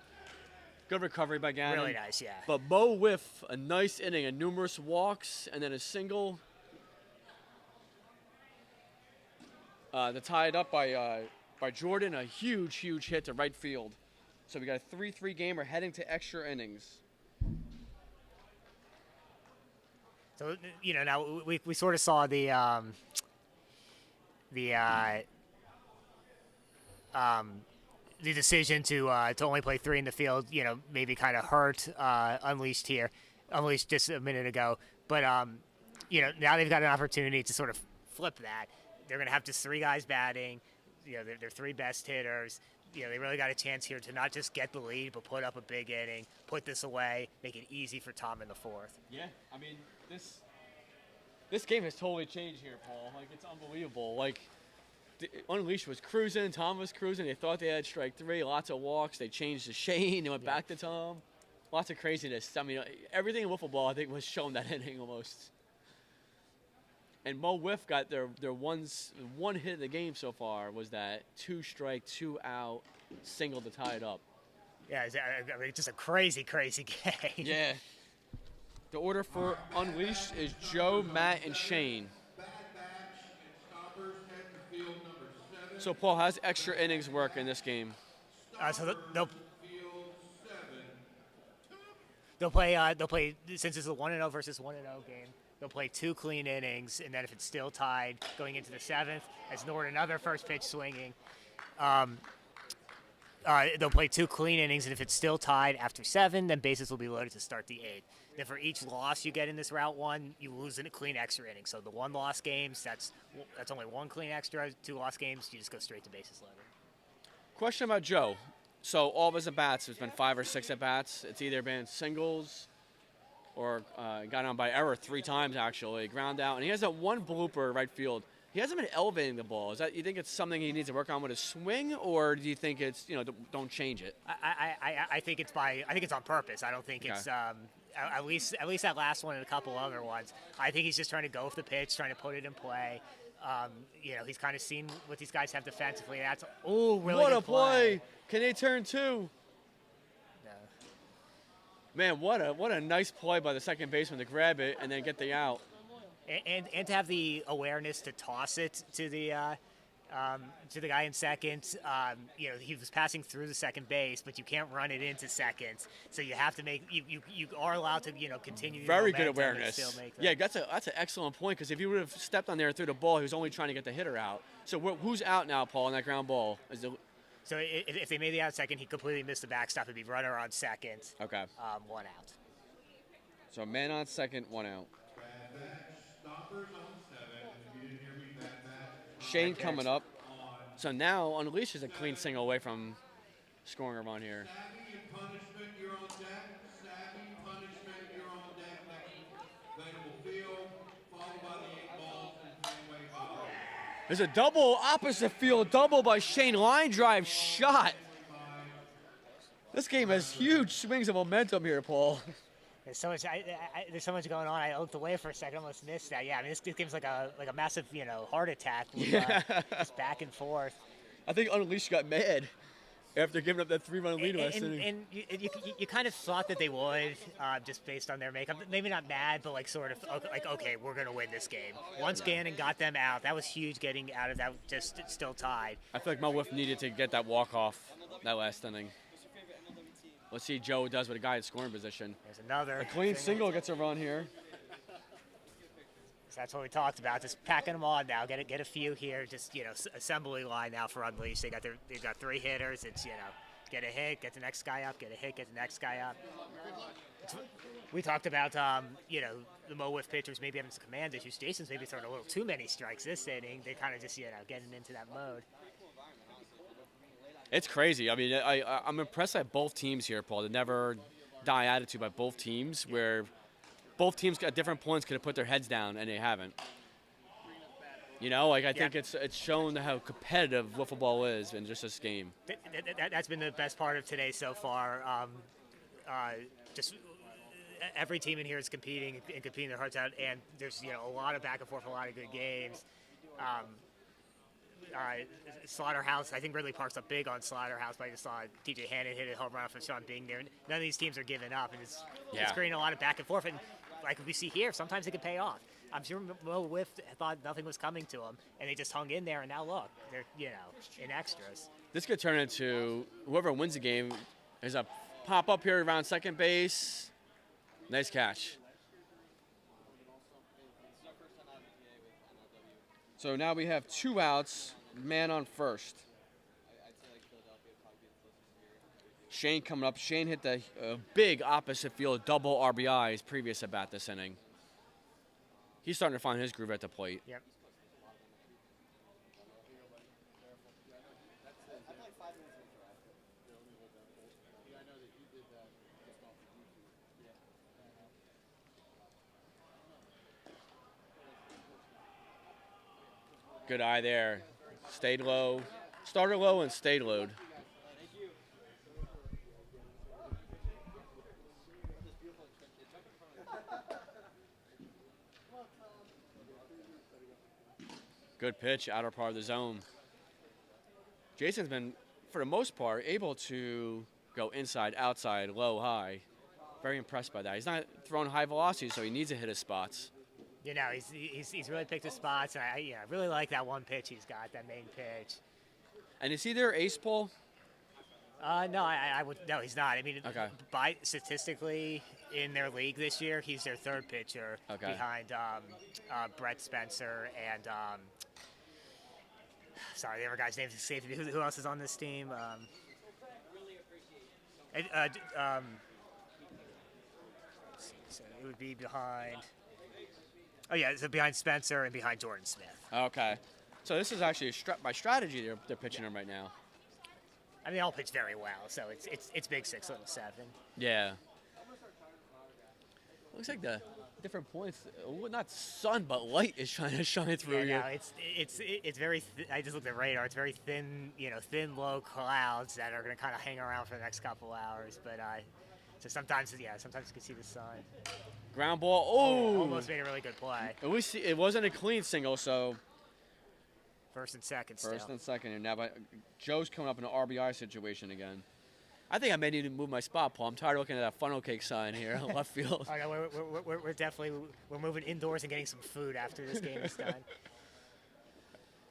Good recovery by Gannon. Really nice, yeah. But Wiff, a nice inning, and numerous walks, and then a single. To tie it up by Jordan, a huge hit to right field. So we got a 3-3 game. We're heading to extra innings. So now we sort of saw the decision to only play 3 in the field, maybe kind of hurt Unleashed here. Unleashed just a minute ago. But, now they've got an opportunity to sort of flip that. They're going to have just 3 guys batting. They're 3 best hitters. They really got a chance here to not just get the lead, but put up a big inning, put this away, make it easy for Tom in the 4th. Yeah, I mean, this game has totally changed here, Paul. Like, it's unbelievable. Like, Unleashed was cruising, Tom was cruising. They thought they had strike 3, lots of walks. They changed to Shane. They went back to Tom. Lots of craziness. I mean, everything in wiffle ball, I think, was shown that inning almost. And Mo Wiff got their one hit in the game so far was that 2-strike, 2-out single to tie it up. Yeah, I mean, just a crazy, crazy game. Yeah. The order for Unleashed is Joe, Matt, and Shane. Bad batch and stoppers head to field number 7. So, Paul, how's extra innings work in this game? So they'll Field 7. they'll play since it's a 1-0 versus 1-0 game. They'll play 2 clean innings, and then if it's still tied, going into the 7th, as Nord another first pitch swinging. They'll play 2 clean innings, and if it's still tied after 7, then bases will be loaded to start the 8th. Then for each loss you get in this route 1, you lose in a clean extra inning. So the 1 loss games, that's only 1 clean extra. 2 loss games, you just go straight to bases loaded. Question about Joe. So all of his at-bats, there's been 5 or 6 at-bats. It's either been singles or got on by error 3 times, actually, ground out. And he has that one blooper right field. He hasn't been elevating the ball. Is that, you think it's something he needs to work on with his swing, or do you think it's, don't change it? I think it's on purpose. I don't think it's at least that last one and a couple other ones. I think he's just trying to go with the pitch, trying to put it in play. He's kind of seen what these guys have defensively. That's really what good a play! Can they turn 2? No. Man, what a nice play by the second baseman to grab it and then get the out. And to have the awareness to toss it to the guy in second. He was passing through the second base, but you can't run it into second. So you have to make you are allowed to continue. Very good awareness. Still make yeah, that's an excellent point, because if he would have stepped on there and threw the ball, he was only trying to get the hitter out. So who's out now, Paul, on that ground ball? So if they made the out second, he completely missed the backstop. It'd be runner on second. Okay. 1 out. So man on second, 1 out. Bad batch. Stoppers on 7. If you didn't hear me, bad batch. Shane coming up. So now Unleashed is a clean single away from scoring a run here. Savvy and punishment, you're on deck. Savvy, punishment, you're on deck. Next available field, followed by the 8 balls and Fenway Bob. There's a double, opposite field double by Shane. Line drive shot. This game has huge swings of momentum here, Paul. There's so much. There's so much going on. I looked away for a second, almost missed that. Yeah, I mean, this game's like a massive, heart attack. With, just back and forth. I think Unleashed got mad after giving up that 3-run lead last inning. And you kind of thought that they would, just based on their makeup. Maybe not mad, but okay, we're gonna win this game. Once Gannon got them out, that was huge. Getting out of that, just still tied. I feel like Mo Wiff needed to get that walk off that last inning. Let's see Joe does with a guy in scoring position. There's another. A clean single gets a run here. So that's what we talked about. Just packing them on now. Get a few here. Just assembly line now for Unleashed. They've got 3 hitters. It's get a hit, get the next guy up, get a hit, get the next guy up. We talked about the Mo Wiff pitchers maybe having some command issues. Jason's maybe throwing a little too many strikes this inning. They kind of just getting into that mode. It's crazy. I mean, I'm impressed by both teams here, Paul. The never die attitude by both teams, where both teams at different points could have put their heads down and they haven't. I think it's shown how competitive wiffle ball is in just this game. That's been the best part of today so far. Just every team in here is competing their hearts out, and there's a lot of back and forth, a lot of good games. Slaughterhouse, I think Ridley Park's up big on Slaughterhouse, but I just saw TJ Hannon hit a home run off Sean Bing there. None of these teams are giving up, and it's creating a lot of back and forth. And like we see here, sometimes it can pay off. I'm sure Mo Wiff thought nothing was coming to him, and they just hung in there, and now look, they're in extras. This could turn into whoever wins the game. There's a pop up here around second base. Nice catch. So now we have 2 outs, man on first. Shane coming up. Shane hit the big opposite field double RBI his previous at bat this inning. He's starting to find his groove at the plate. Yep. Good eye there. Stayed low. Started low and stayed low. Good pitch, outer part of the zone. Jason's been, for the most part, able to go inside, outside, low, high. Very impressed by that. He's not throwing high velocity, so he needs to hit his spots. You know, he's really picked his spots, and I really like that one pitch he's got, that main pitch. And is he their ace pull? No, I would no, he's not. I mean, Okay. by statistically in their league this year, he's their third pitcher behind Brett Spencer and sorry, the other guy's name is escaping me. Who else is on this team? So it would be behind. Oh yeah, so behind Spencer and behind Jordan Smith. Okay. So this is actually by strategy they're pitching him right now. I mean, they all pitch very well, so it's big 6, little 7. Yeah. Looks like the different points, not sun, but light is trying to shine through Yeah, you. no, it's very. I just looked at radar. It's very thin, thin, low clouds that are going to kind of hang around for the next couple hours. But so sometimes you can see the sun. Ground ball. Oh! Almost made a really good play. At least it wasn't a clean single, so First and second. first still. and second. And now Joe's coming up in an RBI situation again. I think I may need to move my spot, Paul. I'm tired of looking at that funnel cake sign here in left field. Oh no, we're definitely moving indoors and getting some food after this game is done.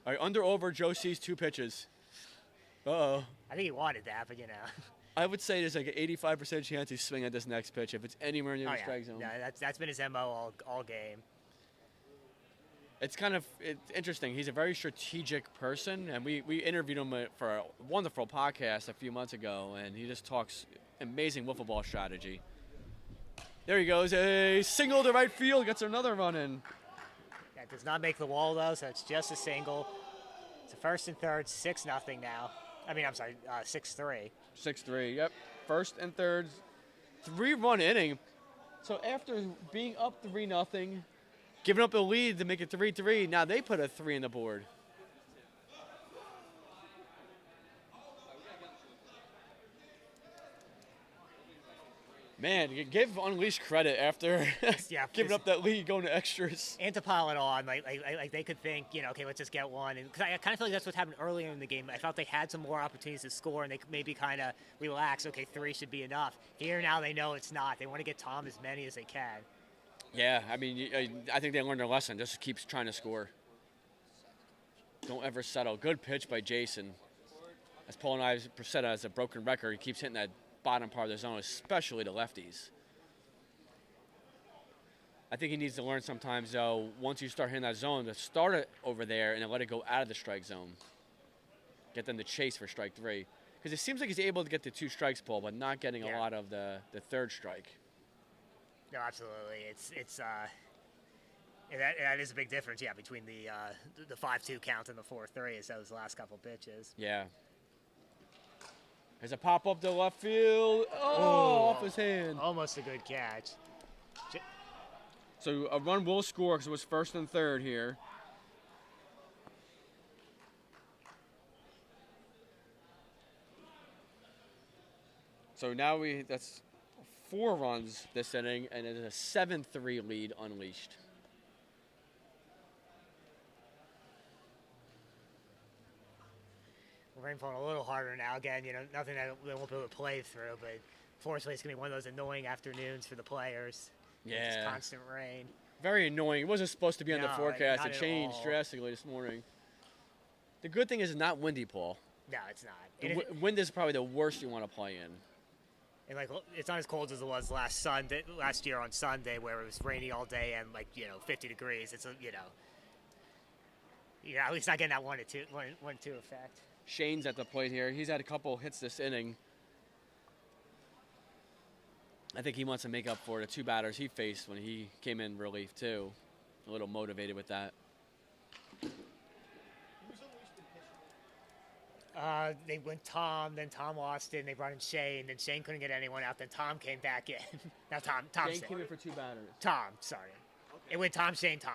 All right, under over. Joe sees 2 pitches. Uh-oh. I think he wanted that, but I would say there's like an 85% chance he's swinging at this next pitch if it's anywhere near Oh the yeah, strike zone. no, that's been his MO all game. It's interesting. He's a very strategic person, and we interviewed him for a wonderful podcast a few months ago, and he just talks amazing wiffle ball strategy. There he goes, a single to right field, gets another run in. That does not make the wall though, so it's just a single. It's a first and third, 6-0 now. I mean, I'm sorry, 6-3. 6-3, yep. First and third, 3-run inning. So after being up 3-0, giving up a lead to make it 3-3, now they put a 3 on the board. Man, you give Unleashed credit after Yeah, giving up that lead, going to extras. And to pile it on, like they could think, okay, let's just get one. And because I kind of feel like that's what happened earlier in the game. I felt they had some more opportunities to score, and they could maybe kind of relax. Okay, 3 should be enough. Here now they know it's not. They want to get Tom as many as they can. Yeah, I mean, I think they learned their lesson. Just keep trying to score. Don't ever settle. Good pitch by Jason. As Paul and I said, as a broken record, he keeps hitting that bottom part of the zone, especially the lefties. I think he needs to learn sometimes, though, once you start hitting that zone, to start it over there and then let it go out of the strike zone. Get them to chase for strike 3. Because it seems like he's able to get the 2 strikes, Paul, but not getting a lot of the third strike. No, absolutely. That is a big difference, between the 5-2 count and the 4-3 is those last couple pitches. Yeah. There's a pop up to left field. Oh, off his hand. Almost a good catch. So a run will score because it was first and third here. So now that's 4 runs this inning, and it is a 7-3 lead Unleashed. We're rainfalling a little harder now. Again, nothing that they won't be able to play through, but fortunately it's going to be one of those annoying afternoons for the players. Yeah. Just constant rain. Very annoying. It wasn't supposed to be on the No, forecast. not It at changed all. drastically this morning. The good thing is it's not windy, Paul. No, it's not. The wind is probably the worst you want to play in. And it's not as cold as it was last year on Sunday, where it was rainy all day and 50 degrees. It's at least not getting that 1-2 effect. Shane's at the plate here. He's had a couple hits this inning. I think he wants to make up for the 2 batters he faced when he came in relief too. A little motivated with that. They went Tom, then Tom lost it, and they brought in Shane. Then Shane couldn't get anyone out. Then Tom came back in. Now Tom Shane came in for 2 batters. Tom, sorry. Okay. It went Tom, Shane, Tom.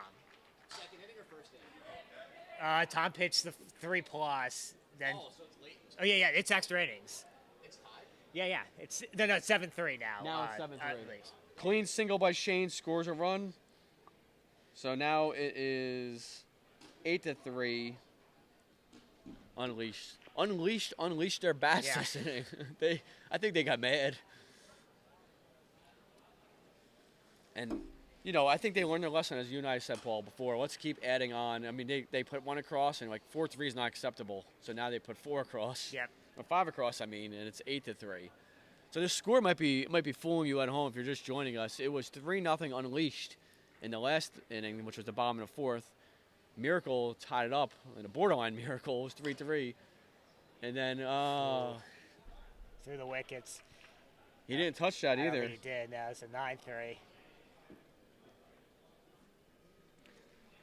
Second inning or first inning? Tom pitched the 3+. Then. Oh, so it's late. Oh yeah, it's extra innings. It's tied? Yeah. It's 7-3 now. Now it's 7-3. at least. Clean single by Shane scores a run. So now it is 8-3. Unleashed their bats Yeah. this inning. I think they got mad. And, I think they learned their lesson, as you and I said, Paul, before. Let's keep adding on. I mean, they put 1 across, and 4-3 is not acceptable. So now they put 4 across. Yep. Or 5 across, and it's 8-3. So this score might be fooling you at home if you're just joining us. It was 3-0 Unleashed in the last inning, which was the bottom of the 4th. Miracle tied it up, and a borderline miracle. It was 3-3. And then Through the wickets. he didn't touch that I don't either. think he did. No, it's a 9-3.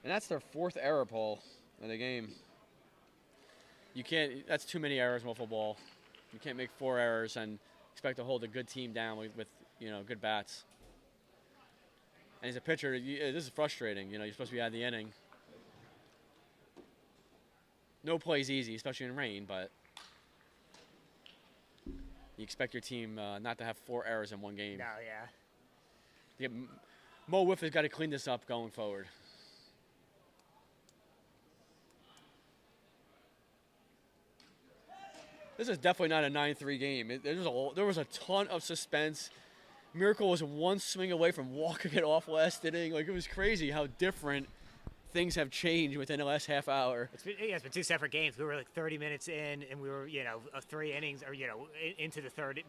And that's their 4th error, Paul, of the game. You can't. That's too many errors in wiffle ball. You can't make 4 errors and expect to hold a good team down with good bats. And as a pitcher, this is frustrating. You're supposed to be out of the inning. No play's easy, especially in rain, but you expect your team not to have 4 errors in one game. No, yeah. Mo Wiff has got to clean this up going forward. This is definitely not a 9-3 game. There was a ton of suspense. Miracle was 1 swing away from walking it off last inning. It was crazy how different things have changed within the last half hour. It's been 2 separate games. We were 30 minutes in, and we were 3 innings, or into the third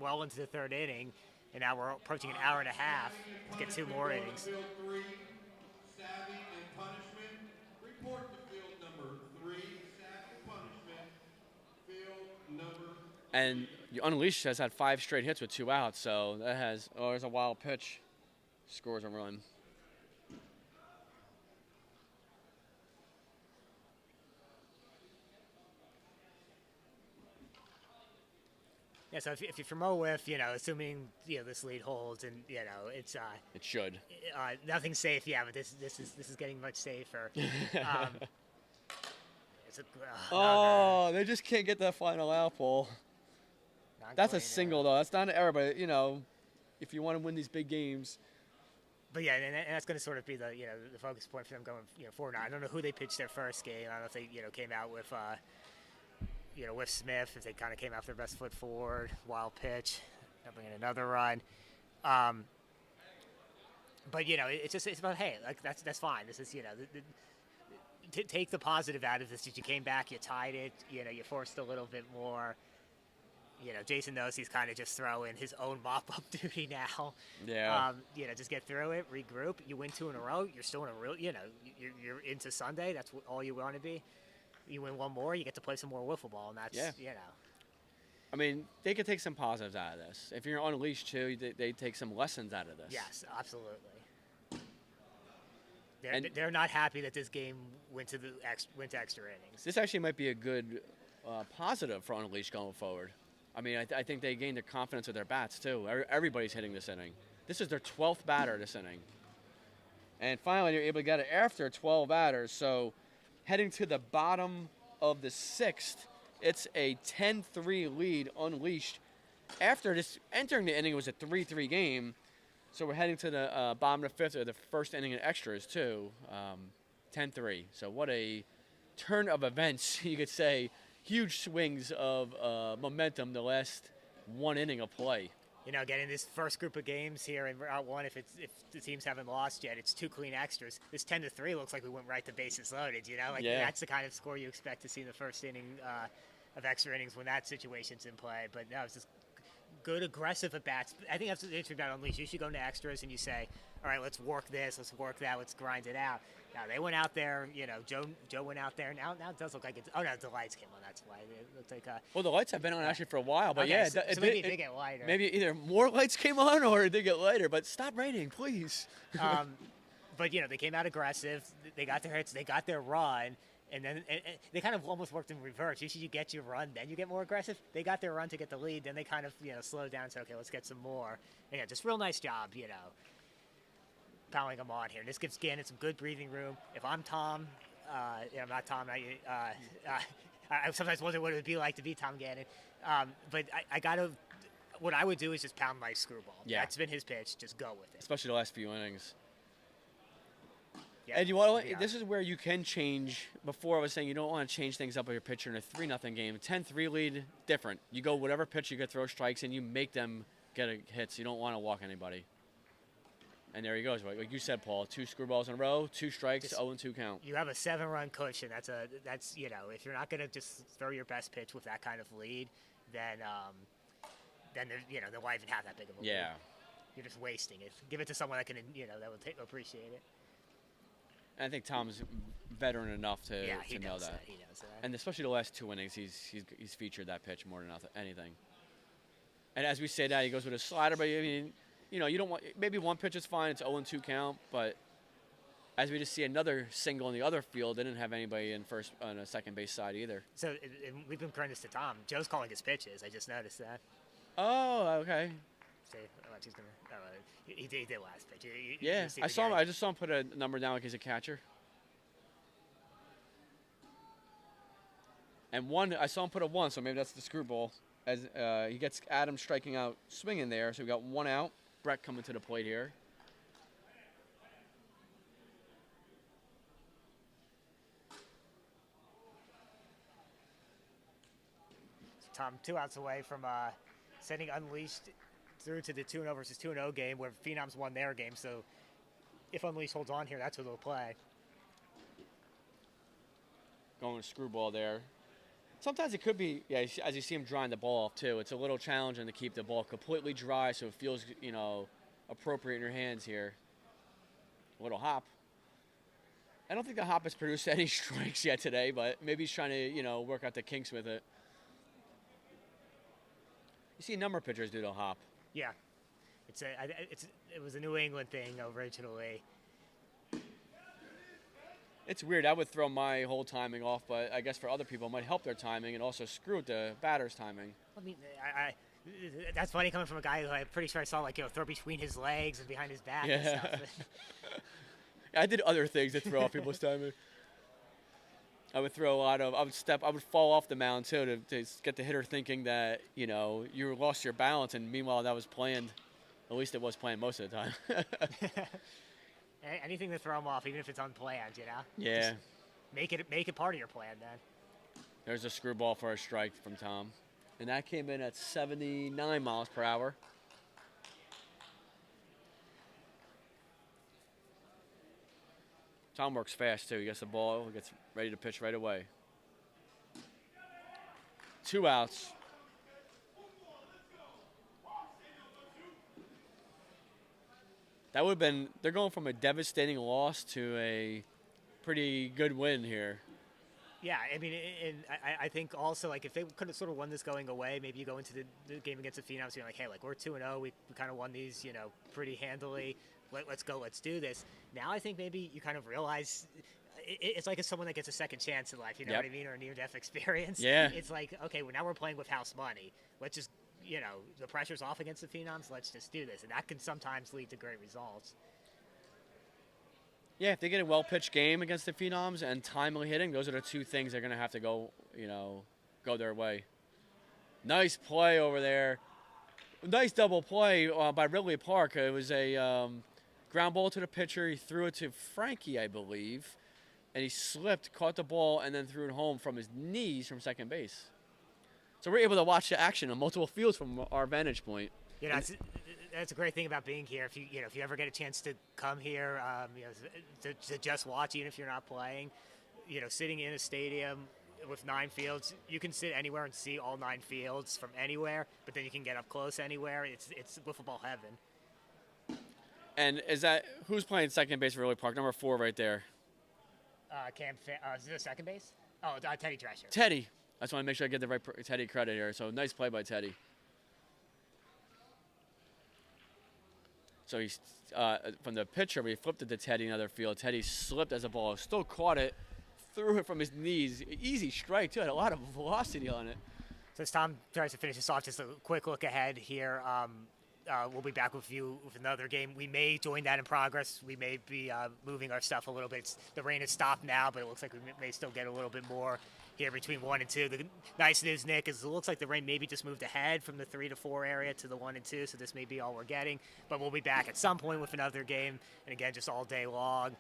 inning, and now we're approaching an hour and a half to get 2 more innings. Field 3, savvy and punishment. Report to field number 3, savvy punishment. Field number. And Unleashed has had 5 straight hits with 2 outs, so that has. Oh, there's a wild pitch. Scores a run. Yeah, so if you're from Wiff, assuming this lead holds, and it's It should. nothing's safe. Yeah, but this is getting much safer. It's They just can't get that final out, Paul. That's a single, though. That's not an error, but if you want to win these big games. But yeah, and that's going to sort of be the the focus point for them going forward. I don't know who they pitched their first game. I don't know if they came out with with Smith, if they kind of came off their best foot forward, wild pitch, they'll bring in another run. But it's about, hey, that's fine. This is take the positive out of this. You came back, you tied it, you forced a little bit more. Jason knows he's kind of just throwing his own mop-up duty now. Yeah. Just get through it, regroup. You win 2 in a row. You're still in a real, you're into Sunday. That's all you want to be. You win 1 more, you get to play some more wiffle ball, and that's, I mean, they could take some positives out of this. If you're Unleashed, too, they take some lessons out of this. Yes, absolutely. They're not happy that this game went to extra innings. This actually might be a good positive for Unleashed going forward. I mean, I think they gained their confidence with their bats, too. Everybody's hitting this inning. This is their 12th batter this inning. And finally, they're able to get it after 12 batters. So heading to the bottom of the 6th, it's a 10-3 lead Unleashed. After this, entering the inning, it was a 3-3 game. So we're heading to the bottom of the 5th, or the first inning in extras, too. 10-3. So what a turn of events, you could say. Huge swings of momentum the last 1 inning of play. Getting this first group of games here in Route 1, if the teams haven't lost yet, it's 2 clean extras. This 10-3 looks like we went right to bases loaded, That's the kind of score you expect to see in the first inning of extra innings when that situation's in play. But no, it's just good, aggressive at-bats. I think that's the interesting about Unleashed. You should go into extras and you say, all right, let's work this, let's work that, let's grind it out. Now, they went out there, Joe went out there. Now it does look like it's – oh, no, the lights came on. That's why. It looks like well, the lights have been on actually for a while, but okay, yeah. So maybe it did get lighter. Maybe either more lights came on or it did get lighter, but stop raining, please. But, they came out aggressive. They got their hits. They got their run. And then they kind of almost worked in reverse. Usually you get your run, then you get more aggressive. They got their run to get the lead. Then they kind of, slowed down and said, okay, let's get some more. And, yeah, just real nice job, piling them on here. This gives Gannon some good breathing room. If I'm Tom, I'm not Tom. I sometimes wonder what it would be like to be Tom Gannon. But I got to – what I would do is just pound my screwball. Yeah. That's been his pitch. Just go with it. Especially the last few innings. Yeah, And you want yeah. this is where you can change. Before I was saying you don't want to change things up with your pitcher in a 3-0 game. 10-3 lead, different. You go whatever pitch you could throw strikes and you make them get hits. You don't want to walk anybody. And there he goes. Like you said, Paul, 2 screwballs in a row, 2 strikes, 0-2 count. You have a 7-run cushion. That's you know, if you're not gonna just throw your best pitch with that kind of lead, then they won't even have that big of a lead. Yeah. You're just wasting it. Give it to someone that can, that will appreciate it. And I think Tom's veteran enough to know that. He knows that. And especially the last 2 innings, he's featured that pitch more than anything. And as we say that, he goes with a slider, but I mean, you don't want maybe one pitch is fine. It's 0-2 count, but as we just see another single in the other field, they didn't have anybody in first on a second base side either. So we've been comparing this to Tom. Joe's calling his pitches. I just noticed that. Oh, okay. See, he's gonna. He did last pitch. Yeah, I saw him. I just saw him put a number down like he's a catcher. And I saw him put a 1, so maybe that's the screwball. As he gets Adam striking out, swinging there, so we got 1 out. Brett coming to the plate here. Tom 2 outs away from sending Unleashed through to the 2-0 versus 2-0 game where Phenoms won their game. So if Unleashed holds on here, that's who they'll play. Going to screwball there. Sometimes it could be, as you see him drying the ball off too, it's a little challenging to keep the ball completely dry so it feels, appropriate in your hands here. A little hop. I don't think the hop has produced any strikes yet today, but maybe he's trying to, work out the kinks with it. You see a number of pitchers do the hop. Yeah. It was a New England thing originally. It's weird. I would throw my whole timing off, but I guess for other people it might help their timing and also screw with the batter's timing. I mean, that's funny coming from a guy who I'm pretty sure I saw throw between his legs and behind his back and stuff. I did other things to throw off people's timing. I would throw I would fall off the mound too to get the hitter thinking that, you lost your balance, and meanwhile that was planned. At least it was planned most of the time. Anything to throw him off, even if it's unplanned, Yeah. Just make it part of your plan then. There's a screwball for a strike from Tom. And that came in at 79 miles per hour. Tom works fast too. He gets the ball, gets ready to pitch right away. 2 outs. That would have been, they're going from a devastating loss to a pretty good win here. Yeah, I mean, and I think also, if they could have sort of won this going away, maybe you go into the game against the Phenoms being like, hey, we're 2-0, we kind of won these, pretty handily. Let's go, let's do this. Now I think maybe you kind of realize it's like someone that gets a second chance in life, you know what I mean, or a near-death experience. Yeah. It's like, okay, well, now we're playing with house money. Let's just, the pressure's off against the Phenoms. Let's just do this. And that can sometimes lead to great results. Yeah, if they get a well-pitched game against the Phenoms and timely hitting, those are the 2 things they're going to have to go their way. Nice play over there. Nice double play by Ridley Park. It was a ground ball to the pitcher. He threw it to Frankie, I believe, and he slipped, caught the ball, and then threw it home from his knees from second base. So we're able to watch the action on multiple fields from our vantage point. That's a great thing about being here. If you ever get a chance to come here, to just watch, even if you're not playing, sitting in a stadium with 9 fields, you can sit anywhere and see all 9 fields from anywhere. But then you can get up close anywhere. It's wiffle ball heaven. And who's playing second base for Ridley Park? Number 4 right there. Is it a second base? Oh, Teddy Drescher. Teddy. I just want to make sure I get the right Teddy credit here. So nice play by Teddy. So he's from the pitcher, he flipped it to Teddy in the other field. Teddy slipped as a ball, still caught it, threw it from his knees. Easy strike, too. Had a lot of velocity on it. So as Tom tries to finish this off, just a quick look ahead here. We'll be back with you with another game. We may join that in progress. We may be moving our stuff a little bit. The rain has stopped now, but it looks like we may still get a little bit more here between 1 and 2. The nice news, Nick, is it looks like the rain maybe just moved ahead from the 3 to 4 area to the 1 and 2, so this may be all we're getting. But we'll be back at some point with another game, and again, just all day long.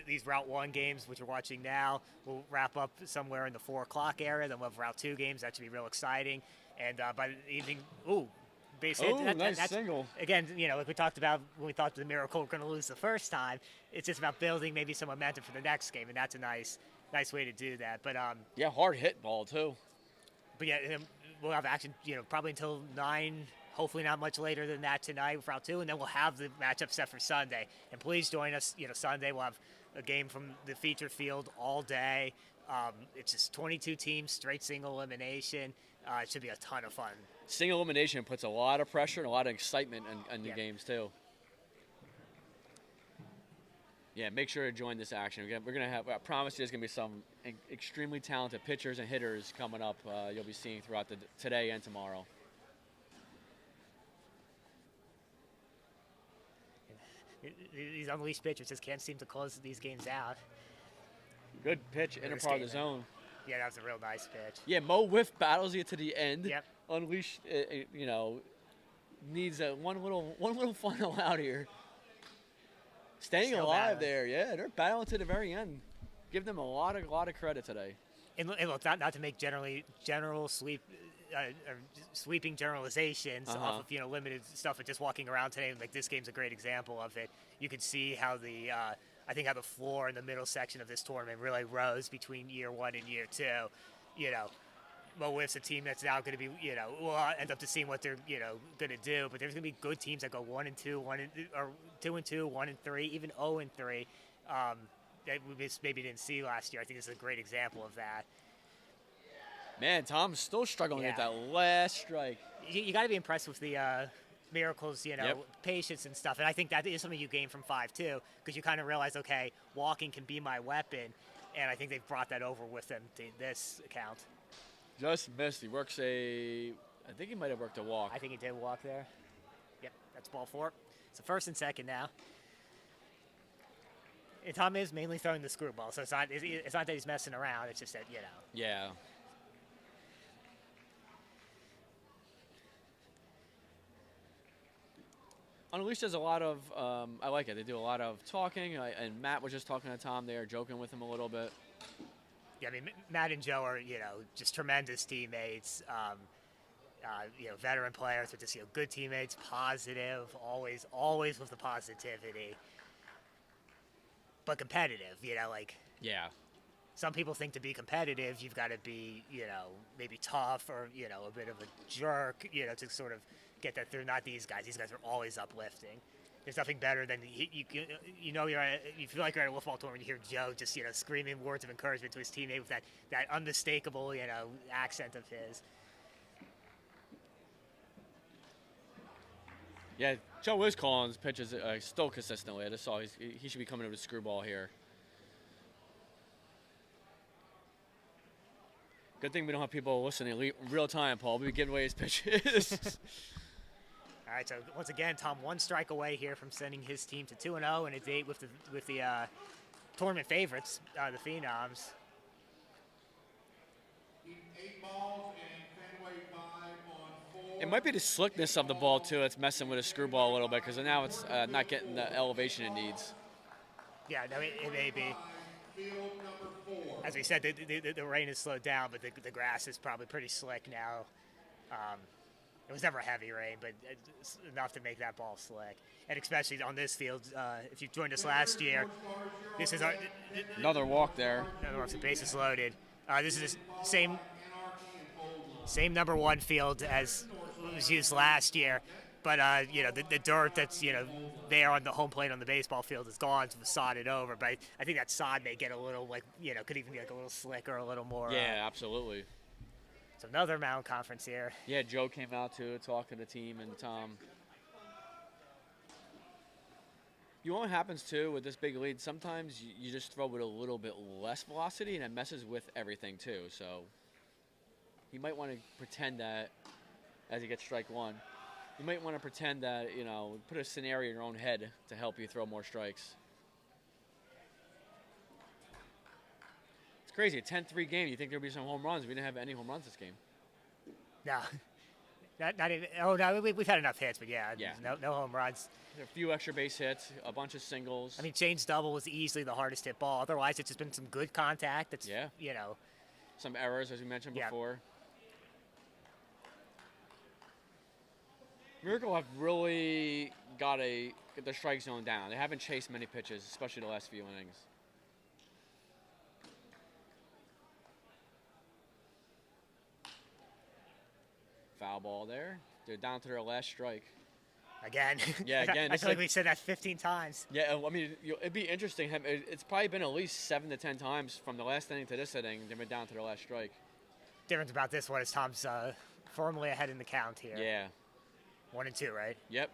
These Route 1 games, which we're watching now, will wrap up somewhere in the 4 o'clock area. Then we'll have Route 2 games. That should be real exciting. And by the evening, base hit. Nice single. Again, like we talked about when we thought the Miracle were going to lose the first time, it's just about building maybe some momentum for the next game, and that's a nice way to do that. But yeah, hard hit ball too. But yeah, we'll have action, probably until 9. Hopefully not much later than that tonight with Route 2, and then we'll have the matchup set for Sunday. And please join us. Sunday we'll have a game from the feature field all day. It's just 22 teams, straight single elimination. It should be a ton of fun. Single elimination puts a lot of pressure and a lot of excitement in the games too. Yeah, make sure to join this action. We're gonna have. I promise you, there's gonna be some extremely talented pitchers and hitters coming up. You'll be seeing throughout today and tomorrow. These unleashed pitchers just can't seem to close these games out. Good pitch, inner part of the zone. Yeah, that was a real nice pitch. Yeah, Mo Wiff battles you to the end. Yep. Unleashed, needs one little final out here. Staying Still alive battling. there, yeah, they're battling to the very end. Give them a lot of credit today. And look, not to make sweeping generalizations off of limited stuff, but just walking around today, like this game's a great example of it. You could see how I think how the floor in the middle section of this tournament really rose between year 1 and year 2. Mo Wiff's a team that's now going to be, we'll end up to seeing what they're, going to do. But there's going to be good teams that go 1 and 2, or 2 and 2, 1 and 3, even 0 and 3. That we just maybe didn't see last year. I think this is a great example of that. Man, Tom's still struggling Yeah. with that last strike. You got to be impressed with the Miracles, Yep. patience and stuff. And I think that is something you gain from 5-2, because you kind of realize, okay, walking can be my weapon. And I think they've brought that over with them to this account. Just missed. He works I think he might have worked a walk. I think he did walk there. Yep, that's ball 4. So first and second now. And Tom is mainly throwing the screwball, so it's not that he's messing around. It's just that, Yeah. Unleashed does a lot of, I like it. They do a lot of talking, and Matt was just talking to Tom there, joking with him a little bit. Yeah, I mean, Matt and Joe are, just tremendous teammates. Veteran players, but just, good teammates, positive, always with the positivity. But competitive, Yeah. some people think to be competitive, you've got to be, maybe tough or, a bit of a jerk, to sort of get that through. Not these guys. These guys are always uplifting. There's nothing better than you feel like you're at a football tournament. You hear Joe just screaming words of encouragement to his teammate with that unmistakable accent of his. Yeah, Joe is calling his pitches still consistently. I just saw he should be coming with a screwball here. Good thing we don't have people listening in real time, Paul. We'll be giving away his pitches. All right, so once again, Tom 1 strike away here from sending his team to 2-0 and a date with the tournament favorites, the Phenoms. 8 balls and Fenway 5 on 4. It might be the slickness of the ball, too, that's messing with his screwball a little bit, because now it's not getting the elevation it needs. Yeah, no, it may be. Field number 4. As we said, the rain has slowed down, but the grass is probably pretty slick now. It was never a heavy rain, but it's enough to make that ball slick. And especially on this field, if you joined us last year, this is our Another walk there. the bases loaded. This is the same number 1 field as was used last year, but the dirt that's there on the home plate on the baseball field is gone, so it's sodded over. But I think that sod may get a little could even be a little slicker, a little more. Yeah, absolutely. So another Mountain Conference here. Yeah, Joe came out to talk to the team, and Tom. You know what happens, too, with this big lead? Sometimes you just throw with a little bit less velocity, and it messes with everything, too. So you might want to pretend that as you get strike 1. You might want to pretend that, put a scenario in your own head to help you throw more strikes. crazy. A 10-3 game. You think there'd be some home runs? We didn't have any home runs this game. No, not even. Oh no, we've had enough hits, but yeah, Yeah. no home runs. A few extra base hits, a bunch of singles. I mean, Shane's double was easily the hardest hit ball. Otherwise, it's just been some good contact. That's Yeah. you know. Some errors, as we mentioned Yeah. before. Miracle have really got the strike zone down. They haven't chased many pitches, especially the last few innings. Foul ball there. They're down to their last strike. Again. Yeah, again, I it's feel like like- we said that 15 times. Yeah, I mean, it'd be interesting. It's probably been at least 7 to 10 times from the last inning to this inning. They've been down to their last strike. Difference about this one is Tom's firmly ahead in the count here. Yeah. 1 and 2, right? Yep.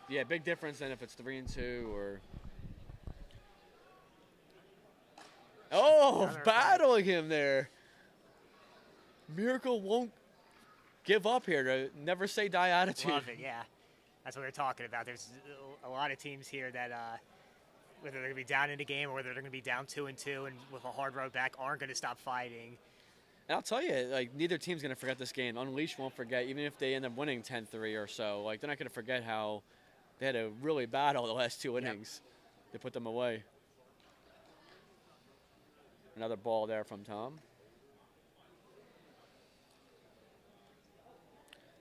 Yeah, big difference than if it's 3 and 2 or. Oh, Another battling him there. Miracle won't give up here. To never say die attitude. Love it, yeah. That's what we're talking about. There's a lot of teams here that, whether they're going to be down in the game or whether they're going to be down 2 and 2 and with a hard road back, aren't going to stop fighting. And I'll tell you, like, neither team's going to forget this game. Unleashed won't forget, even if they end up winning 10-3 or so. Like, they're not going to forget how they had to really battle the last 2 innings. They put them away. Another ball there from Tom.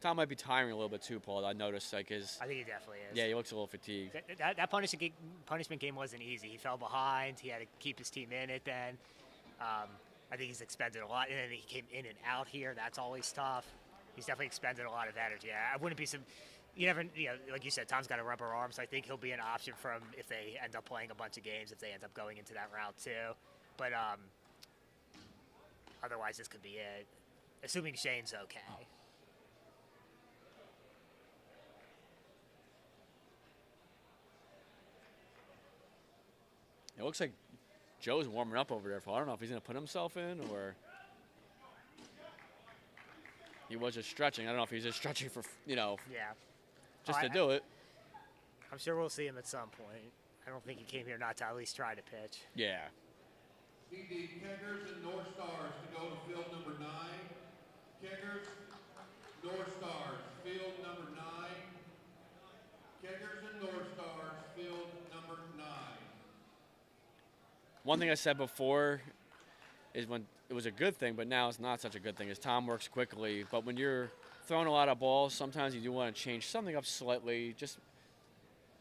Tom might be tiring a little bit too, Paul. I noticed, like, his. I think he definitely is. Yeah, he looks a little fatigued. That punishment game wasn't easy. He fell behind. He had to keep his team in it then. I think he's expended a lot. And then he came in and out here. That's always tough. He's definitely expended a lot of energy. I wouldn't be some. You never, like you said, Tom's got a rubber arm, so I think he'll be an option for him if they end up playing a bunch of games, if they end up going into that route too. But otherwise, this could be it. Assuming Shane's okay. It looks like Joe's warming up over there. I don't know if he's going to put himself in or he was just stretching. I don't know if he's just stretching for, Yeah. just Oh, to do it. I'm sure we'll see him at some point. I don't think he came here not to at least try to pitch. Yeah. PD Keggers and North Stars to go to field number 9. Keggers, North Stars, field number 9. Keggers and North Stars, field number 9. One thing I said before is when it was a good thing, but now it's not such a good thing, is Tom works quickly. But when you're throwing a lot of balls, sometimes you do want to change something up slightly. Just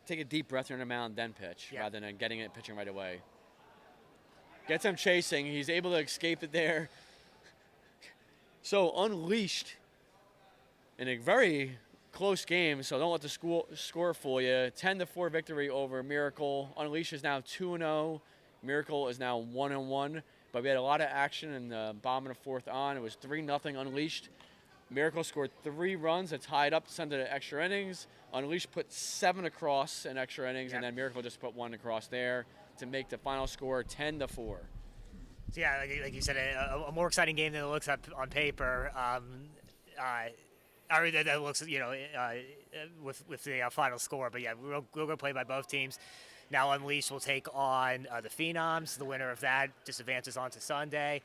take a deep breath during the mound, then pitch, Yeah. rather than getting it pitching right away. Gets him chasing. He's able to escape it there. So Unleashed in a very close game, so don't let the score fool you. 10-4 victory over Miracle. Unleashed is now 2-0. Miracle is now 1-1. But we had a lot of action in the bottom of the fourth on. It was 3-0 Unleashed. Miracle scored 3 runs. It tied up to send it to extra innings. Unleashed put 7 across in extra innings, and then Miracle just put 1 across there to make the final score 10-4. So yeah, like you said, a more exciting game than it looks up on paper. Or that looks, with the final score. But yeah, we'll go play by both teams. Now Unleashed will take on the Phenoms. The winner of that just advances on to Sunday.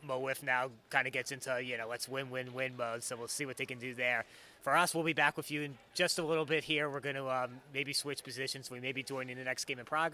Wiff now kind of gets into, let's win mode. So we'll see what they can do there. For us, we'll be back with you in just a little bit here. We're going to maybe switch positions. We may be joining the next game in progress.